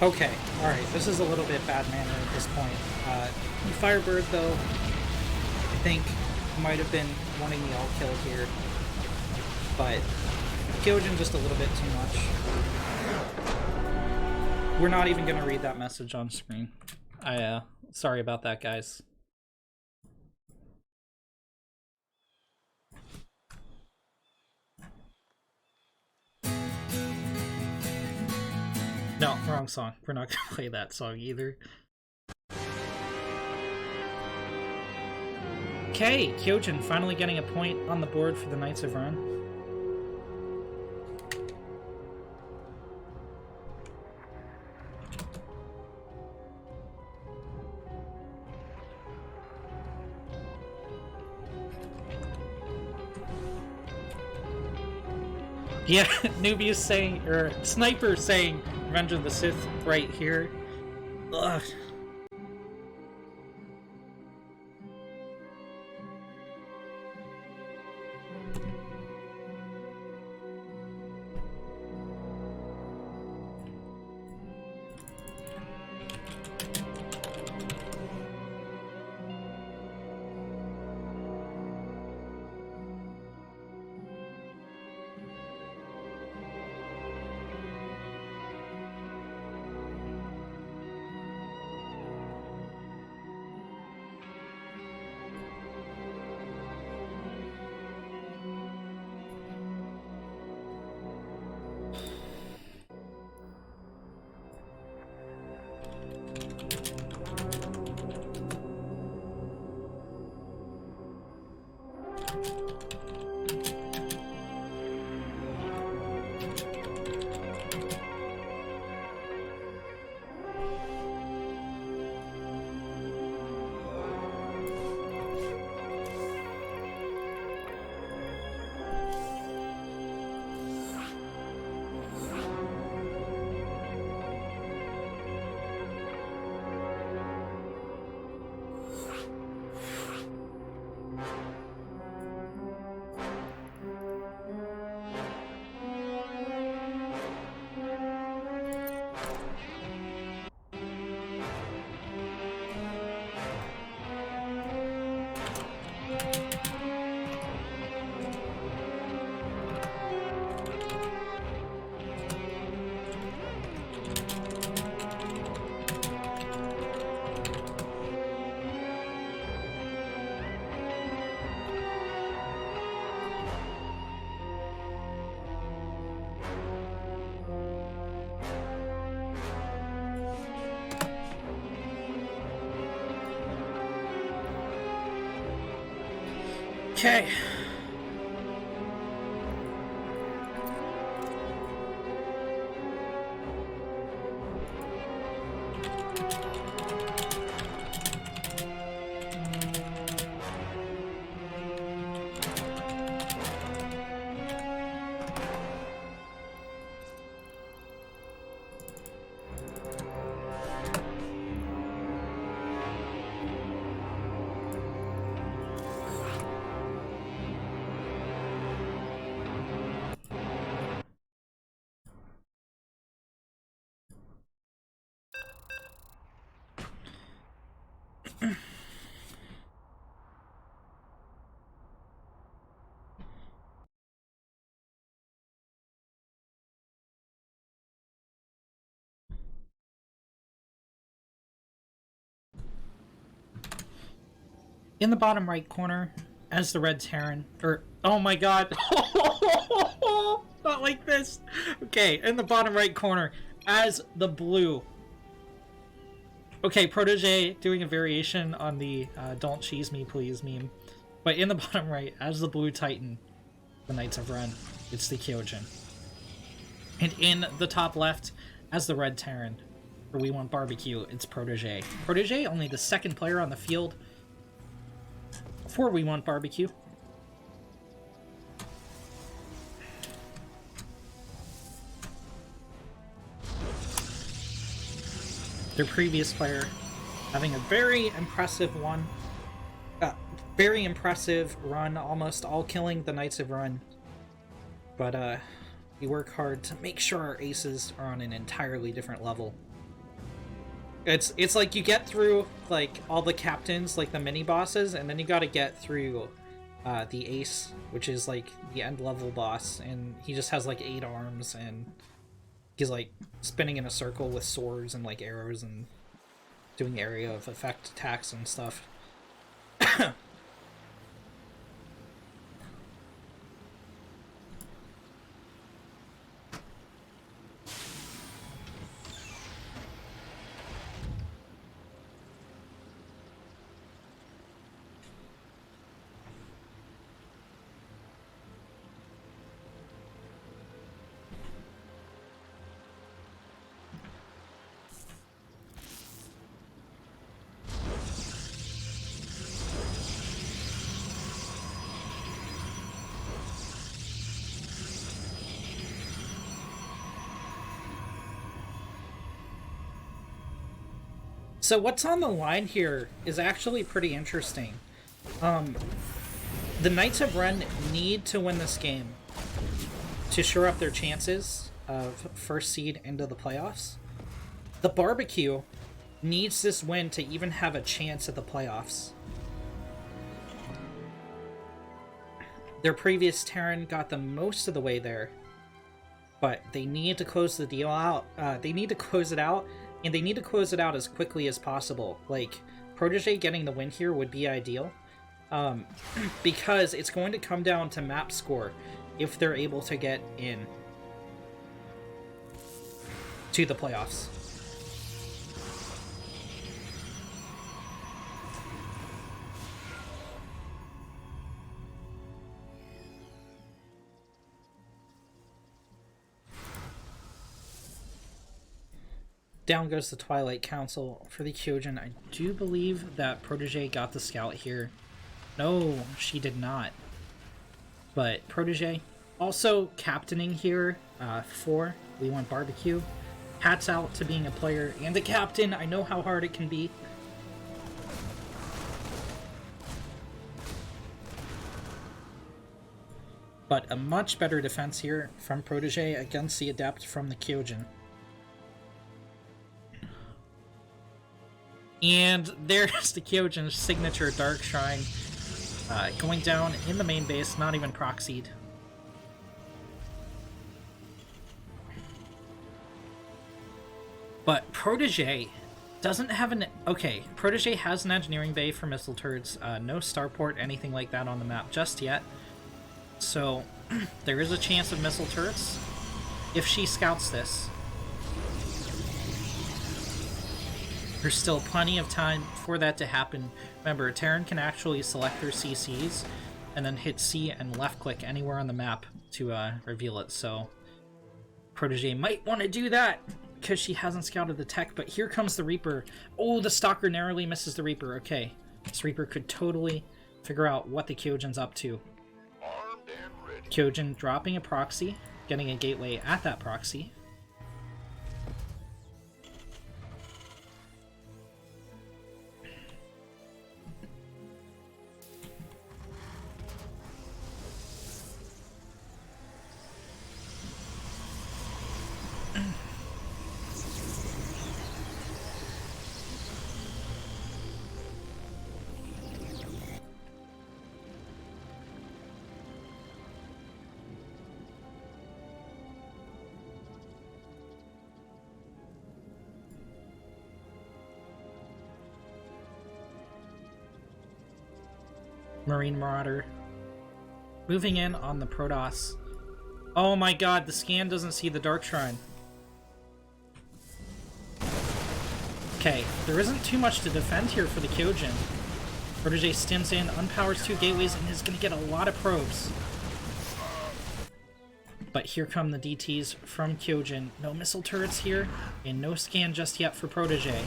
Okay, alright, this is a little bit bad manner at this point. Firebird, though, I think might have been wanting the all-kill here. But Kyojin just a little bit too much. We're not even going to read that message on screen. Sorry about that, guys. No, wrong song. We're not going to play that song either. Okay, Kyojin finally getting a point on the board for the Knights of Ren. Yeah, Nubius saying, or Sniper saying Revenge of the Sith right here. Ugh. Okay. In the bottom right corner, as the red Terran, or, oh my god, not like this. Okay, in the bottom right corner, as the blue. Okay, Protege doing a variation on the don't cheese me please meme. But in the bottom right, as the blue Titan, the Knights of Ren. It's the Kyojin. And in the top left, as the Red Terran, for We Want BBQ, it's Protege. Protege, only the second player on the field for We Want BBQ. Their previous player having a very impressive run, almost all killing the Knights of Ren. But we work hard to make sure our aces are on an entirely different level. It's like you get through like all the captains, like the mini bosses, and then you got to get through the ace, which is like the end level boss, and he just has like 8 arms, and he's like spinning in a circle with swords and like arrows and doing area of effect attacks and stuff. So what's on the line here is actually pretty interesting. The Knights of Ren need to win this game to shore up their chances of first seed into the playoffs. The BBQ needs this win to even have a chance at the playoffs. Their previous Terran got them most of the way there, but they need to close the deal out. They need to close it out. And they need to close it out as quickly as possible. Like, Protege getting the win here would be ideal. Because it's going to come down to map score if they're able to get in to the playoffs. Down goes the Twilight Council for the Kyojin. I do believe that Protege got the scout here. No, she did not. But Protege also captaining here for We Want BBQ. Hats out to being a player and a captain. I know how hard it can be. But a much better defense here from Protege against the Adept from the Kyojin. And there's the Kyojin's signature Dark Shrine going down in the main base, not even proxied. But Protege doesn't have an... Okay, Protege has an engineering bay for missile turrets. No starport, anything like that on the map just yet. So there is a chance of missile turrets if she scouts this. There's still plenty of time for that to happen. Remember, Terran can actually select their CCs and then hit C and left click anywhere on the map to reveal it. So Protege might want to do that because she hasn't scouted the tech, but here comes the Reaper. Oh, the Stalker narrowly misses the Reaper. Okay, this Reaper could totally figure out what the Kyojin's up to. Kyojin dropping a proxy, getting a gateway at that proxy. Marine Marauder moving in on the Protoss. Oh my god, the scan doesn't see the Dark Shrine. Okay, there isn't too much to defend here for the Kyojin. Protege stints in, unpowers 2 gateways, and is going to get a lot of probes. But here come the DTs from Kyojin. No missile turrets here, and no scan just yet for Protege.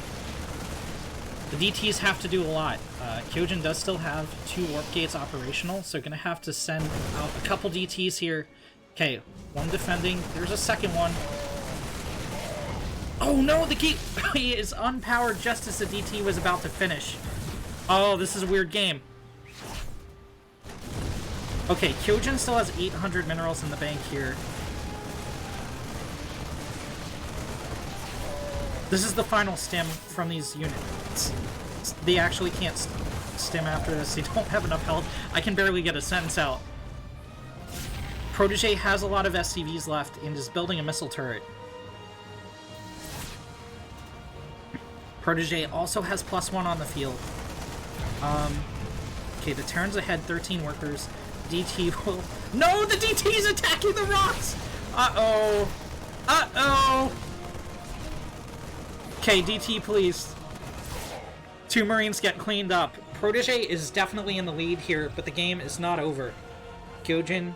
The DTs have to do a lot. Kyojin does still have 2 warp gates operational, so gonna have to send out a couple DTs here. Okay, one defending. There's a second one. Oh no, the gate is unpowered just as the DT was about to finish. Oh, this is a weird game. Okay, Kyojin still has 800 minerals in the bank here. This is the final stim from these units. They actually can't stim after this. They don't have enough health. I can barely get a sentence out. Protege has a lot of SCVs left and is building a missile turret. Protege also has +1 on the field. Okay, the Terran's ahead, 13 workers. DT will... No, the DT's attacking the rocks! Uh-oh. Uh-oh. Okay, DT, please. 2 Marines get cleaned up. Protege is definitely in the lead here, but the game is not over. Kyojin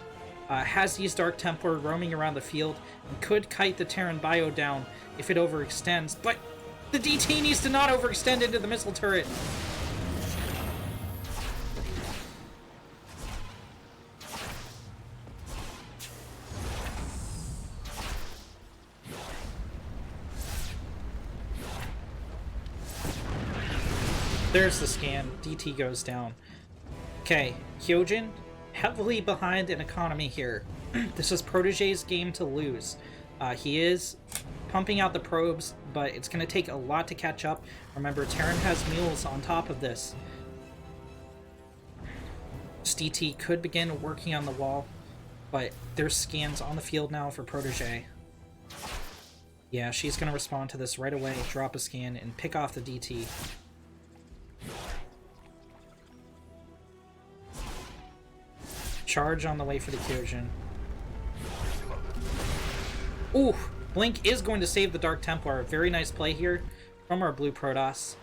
has these Dark Templar roaming around the field and could kite the Terran bio down if it overextends, but the DT needs to not overextend into the missile turret. There's the scan. DT goes down. Okay, Kyojin, heavily behind in economy here. This is Protege's game to lose. He is pumping out the probes, but it's going to take a lot to catch up. Remember, Terran has mules on top of this. DT could begin working on the wall, but there's scans on the field now for Protege. Yeah, she's going to respond to this right away, drop a scan, and pick off the DT. Charge on the way for the Kyojin. Ooh! Blink is going to save the Dark Templar. Very nice play here from our blue Protoss.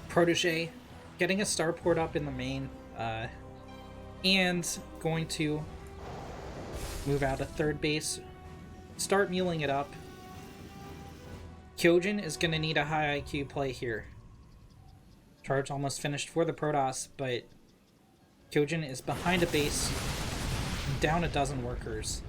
Protege getting a starport up in the main, and going to move out a third base, start muling it up. Kyojin is going to need a high IQ play here. Charge almost finished for the Protoss, but Kyojin is behind a base, down a dozen workers.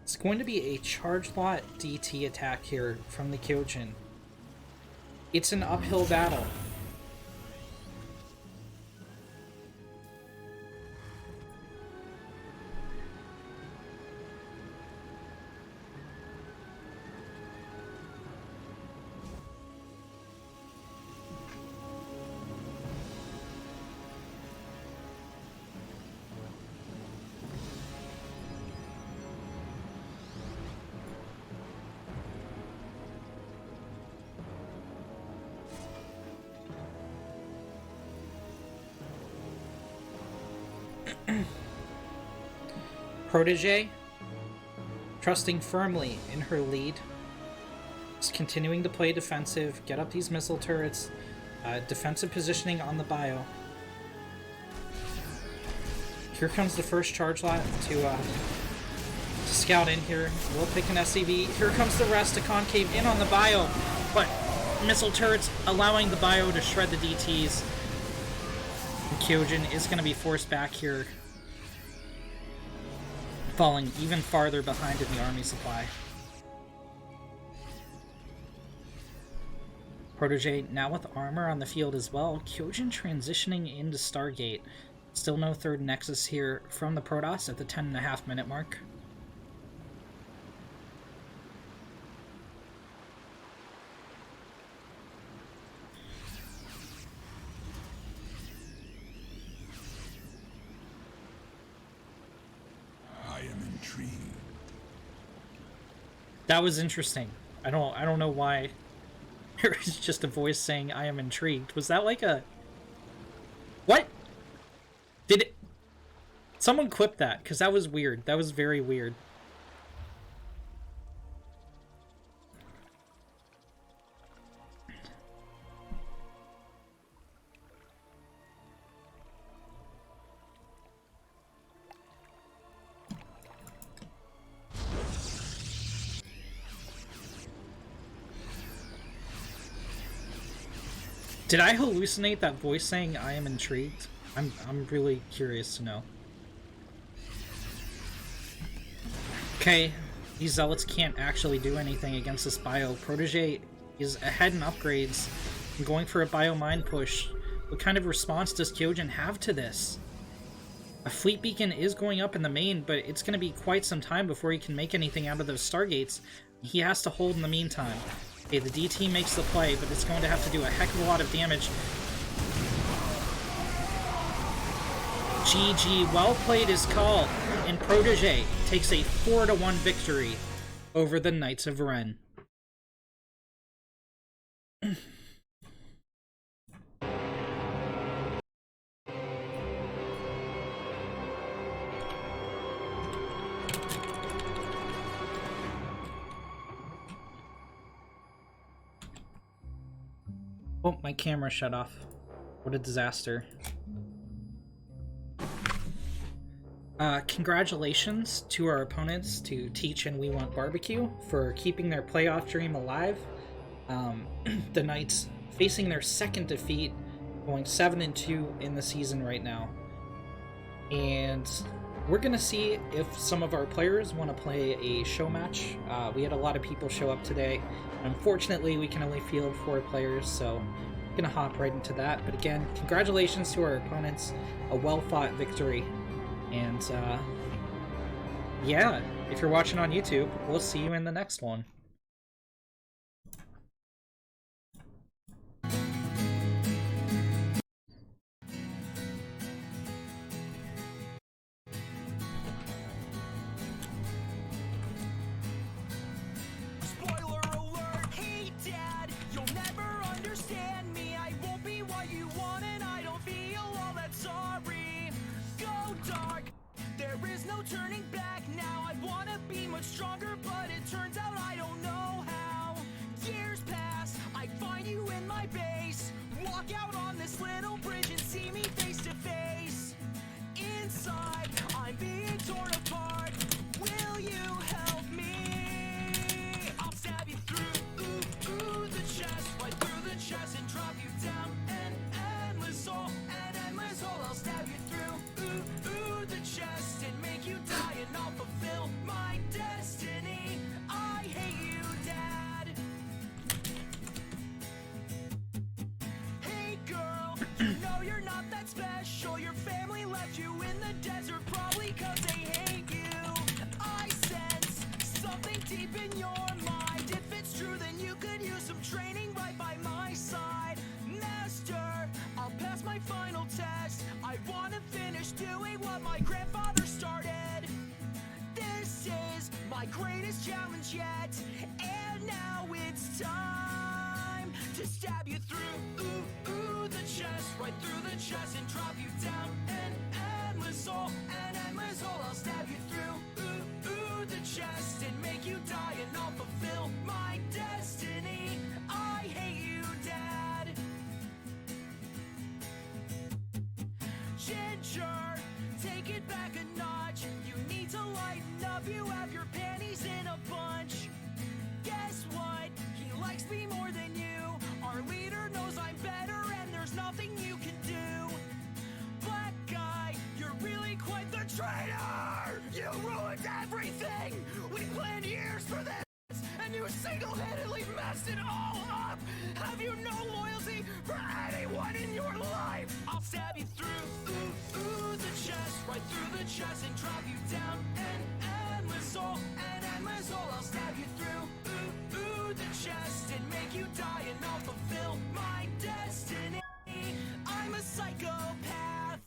It's going to be a charge lot DT attack here from the Kyojin. It's an uphill battle. Protege, trusting firmly in her lead, is continuing to play defensive, get up these missile turrets, defensive positioning on the bio. Here comes the first charge lot to scout in here. We'll pick an SCV. Here comes the rest to concave in on the bio, but missile turrets allowing the bio to shred the DTs. And Kyojin is going to be forced back here, falling even farther behind in the army supply. Protege now with armor on the field as well. Kyojin transitioning into Stargate. Still no third Nexus here from the Protoss at the 10.5-minute mark. I am intrigued. That was interesting. I don't know why there is just a voice saying I am intrigued. Was that like a... What? Did it... Someone clip that, because that was weird. That was very weird. Did I hallucinate that voice saying I am intrigued? I'm really curious to know. Okay, these zealots can't actually do anything against this bio. Protege is ahead in upgrades and going for a bio mine push. What kind of response does Kyojin have to this? A fleet beacon is going up in the main, but it's going to be quite some time before he can make anything out of those Stargates. He has to hold in the meantime. Okay, the DT makes the play, but it's going to have to do a heck of a lot of damage. GG, well played is called, and Protege takes a 4-1 victory over the Knights of Ren. Oh, my camera shut off. What a disaster. Congratulations to our opponents, to Teach and We Want Barbecue, for keeping their playoff dream alive. The Knights facing their second defeat, going 7-2 in the season right now. And we're gonna see if some of our players want to play a show match. We had a lot of people show up today. Unfortunately, we can only field 4 players, so I'm gonna hop right into that. But again, congratulations to our opponents. A well-fought victory. And, yeah, if you're watching on YouTube, we'll see you in the next one. Spoiler alert! Hey Dad, you'll never understand me. I won't be what you want and I don't feel all that sorry. Go dark, there is no turning back now. I wanna be much stronger, but it turns out I don't know how. Years pass, I find you in my base. Walk out on this little bridge and see me face to face. Inside, I'm being torn apart. Will you help me? I'll stab you through the chest, right through the chest, and drop you down an endless hole, I'll stab you through the chest and make you die, and I'll fulfill my destiny. I hate you, Dad. Hey girl, you know you're not that special. Your family left you in the desert, probably 'cause they hate you. I sense something deep in your mind. If it's true, then you could use some training right by my side. Master, I'll pass my final test. I wanna finish doing what my grandfather started. This is my greatest challenge yet, and now it's time to stab you through the chest, right through the chest, and drop you down an endless hole, I'll stab you through the chest and make you die, and I'll fulfill my destiny. I hate you, Dad. Ginger, take it back a notch. You need to lighten up, you have your panties in a bunch. Guess what? He likes me more than you. Our leader knows I'm better and there's nothing you can do. Black guy, you're really quite the traitor! You ruined everything! We planned years for this, and and you single-handedly messed it all up. Have you no loyalty for anyone in your life? I'll stab you through the chest, right through the chest, and drive you down an endless hole, I'll stab you through the chest and make you die, and I'll fulfill my destiny. I'm a psychopath.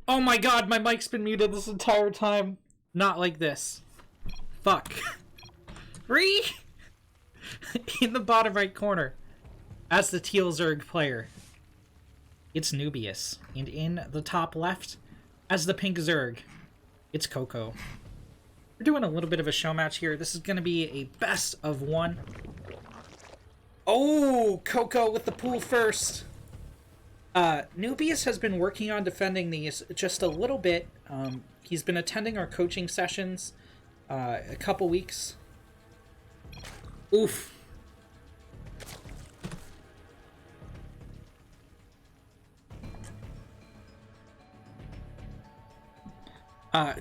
Oh my god, my mic's been muted this entire time. Not like this. Fuck. Free! In the bottom right corner, as the Teal Zerg player, it's Nubius. And in the top left, as the pink Zerg, it's Coco. We're doing a little bit of a show match here. This is going to be a best of one. Oh, Coco with the pool first. Nubius has been working on defending these just a little bit. He's been attending our coaching sessions a couple weeks. Oof.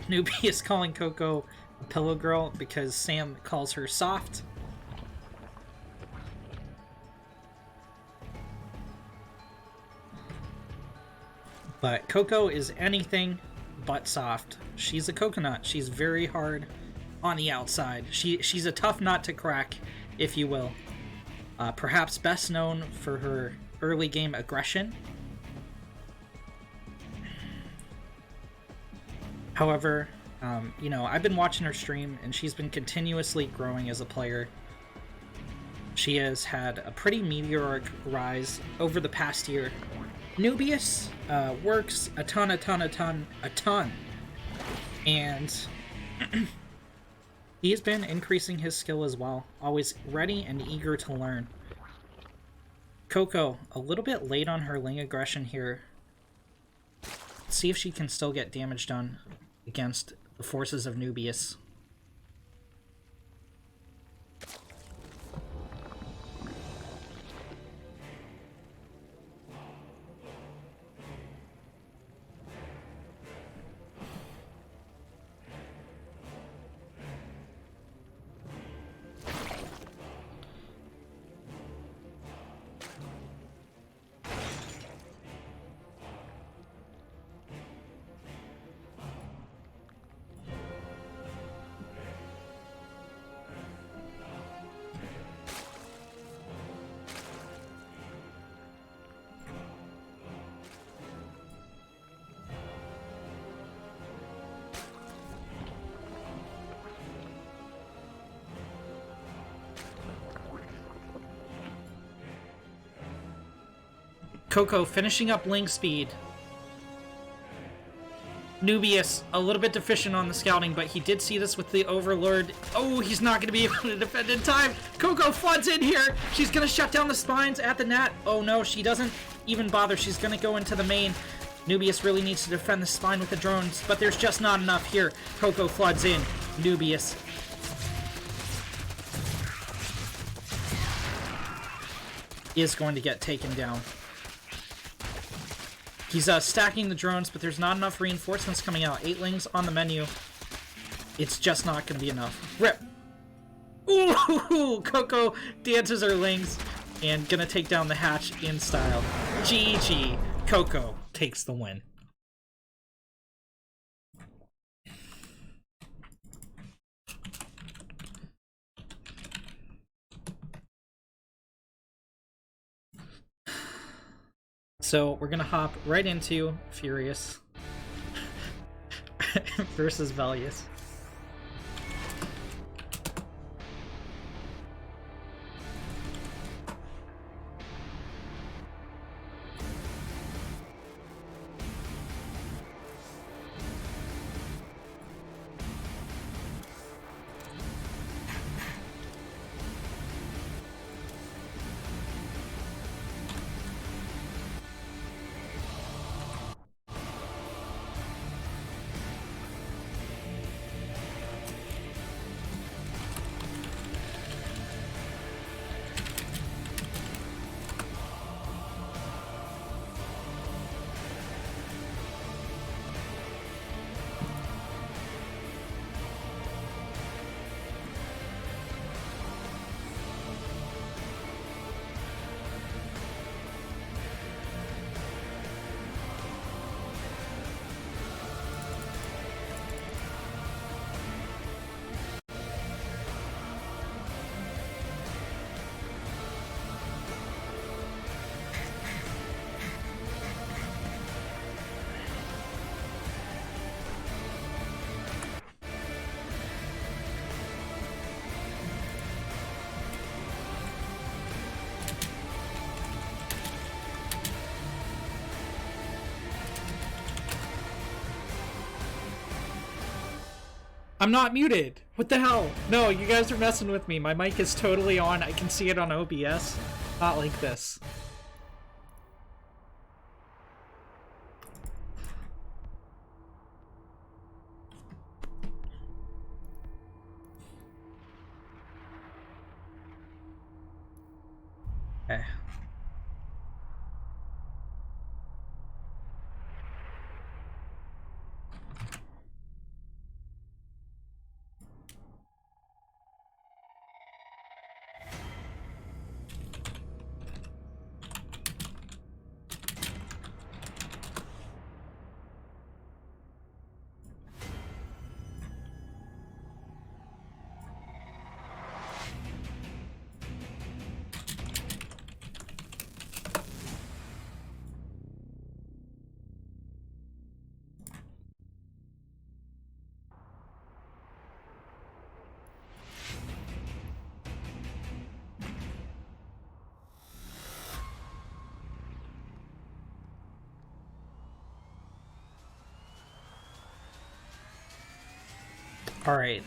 Nubius calling Coco a pillow girl because Sam calls her soft. But Coco is anything but soft. She's a coconut. She's very hard on the outside. She's a tough nut to crack, if you will. Perhaps best known for her early game aggression. However, you know, I've been watching her stream, and she's been continuously growing as a player. She has had a pretty meteoric rise over the past year. Nubius works a ton. And he's been increasing his skill as well, always ready and eager to learn. Coco, a little bit late on her Ling aggression here. Let's see if she can still get damage done against the forces of Nubius. Coco finishing up Ling speed. Nubius, a little bit deficient on the scouting, but he did see this with the Overlord. Oh, he's not going to be able to defend in time. Coco floods in here. She's going to shut down the spines at the net. Oh no, she doesn't even bother. She's going to go into the main. Nubius really needs to defend the spine with the drones, but there's just not enough here. Coco floods in. Nubius is going to get taken down. He's stacking the drones, but there's not enough reinforcements coming out. 8 Lings on the menu. It's just not going to be enough. Rip! Ooh! Coco dances her Lings and gonna take down the hatch in style. GG. Coco takes the win. So we're gonna hop right into Furious versus Valius. I'm not muted. What the hell? No, you guys are messing with me. My mic is totally on. I can see it on OBS. Not like this. Okay. All right.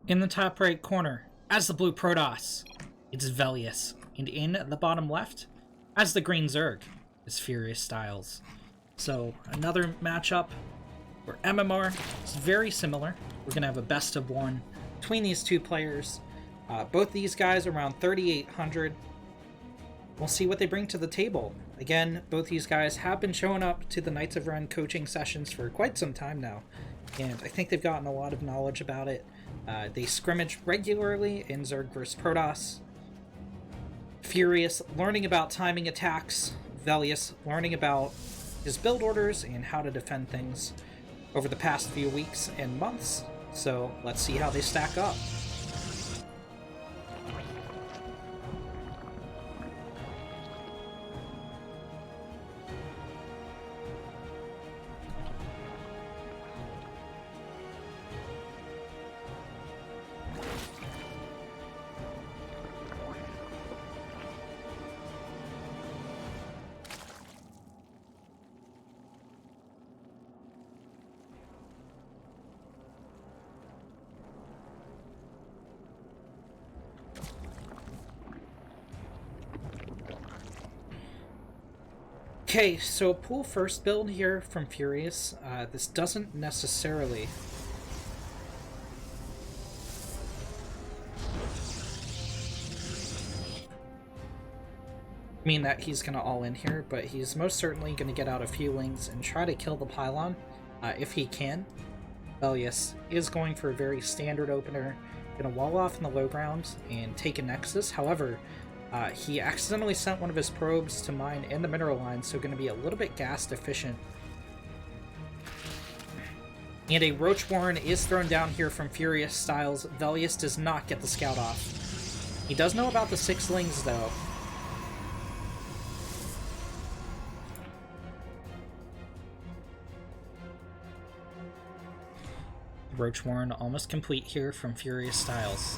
In the top right corner, as the blue Protoss, it's Velius. And in the bottom left, as the green Zerg, is Furious Styles. So, another matchup where MMR is very similar. We're going to have a best of one between these two players. Both these guys around 3,800. We'll see what they bring to the table. Again, both these guys have been showing up to the Knights of Ren coaching sessions for quite some time now, and I think they've gotten a lot of knowledge about it. They scrimmage regularly in Zerg vs. Protoss. Furious learning about timing attacks. Velius learning about his build orders and how to defend things over the past few weeks and months. So let's see how they stack up. Okay, so pool first build here from Furious. This doesn't necessarily mean that he's going to all in here, but he's most certainly going to get out a few wings and try to kill the pylon if he can. Velius is going for a very standard opener, going to wall off in the low ground and take a Nexus. However, he accidentally sent one of his probes to mine in the mineral line, so going to be a little bit gas deficient. And a Roach Warren is thrown down here from Furious Styles. Velius does not get the scout off. He does know about the 6 lings, though. Roach Warren almost complete here from Furious Styles.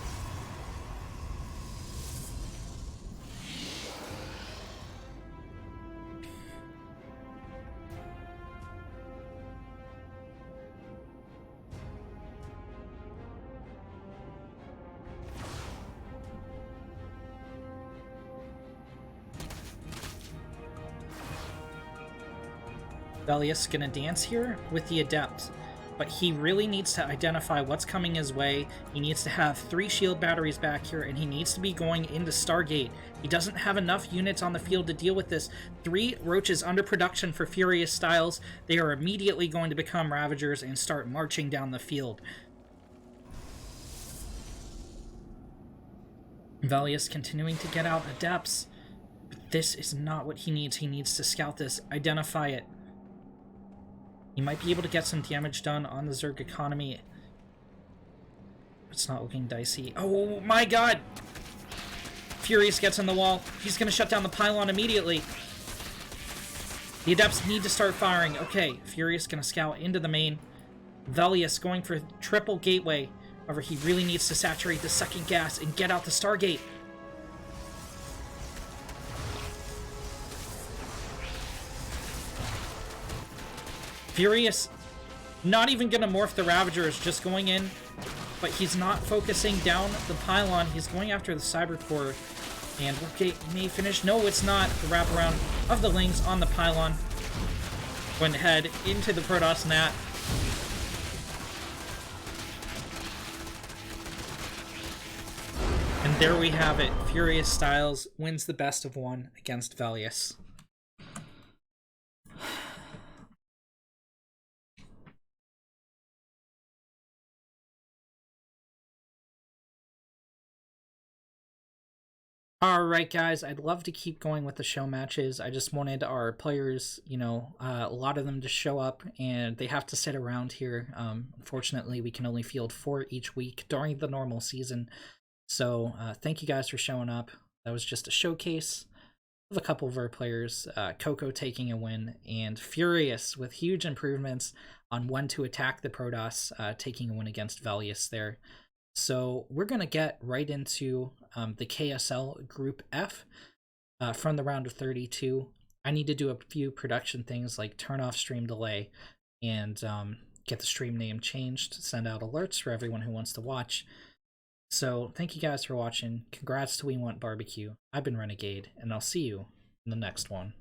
Velius gonna dance here with the Adept, but he really needs to identify what's coming his way. He needs to have 3 shield batteries back here, and he needs to be going into Stargate. He doesn't have enough units on the field to deal with this. 3 Roaches under production for Furious Styles. They are immediately going to become Ravagers and start marching down the field. Velius continuing to get out Adepts, but this is not what he needs. He needs to scout this, identify it. He might be able to get some damage done on the Zerg economy. It's not looking dicey. Oh my god! Furious gets in the wall. He's going to shut down the pylon immediately. The Adepts need to start firing. Okay, Furious going to scout into the main. Velius going for triple gateway. However, he really needs to saturate the second gas and get out the Stargate. Furious, not even going to morph the Ravagers, just going in, but he's not focusing down the pylon. He's going after the Cyber Core, and okay, may finish. No, it's not. The wraparound of the Lings on the pylon. Went ahead into the Protoss Nat. And there we have it. Furious Styles wins the best of 1 against Velius. Alright guys, I'd love to keep going with the show matches. I just wanted our players, you know, a lot of them to show up, and they have to sit around here. Unfortunately, we can only field 4 each week during the normal season. So thank you guys for showing up. That was just a showcase of a couple of our players. Coco taking a win, and Furious with huge improvements on when to attack the Protoss, taking a win against Velius there. So we're going to get right into the KSL Group F from the round of 32. I need to do a few production things like turn off stream delay and get the stream name changed, send out alerts for everyone who wants to watch. So thank you guys for watching. Congrats to We Want BBQ. I've been Renegade, and I'll see you in the next one.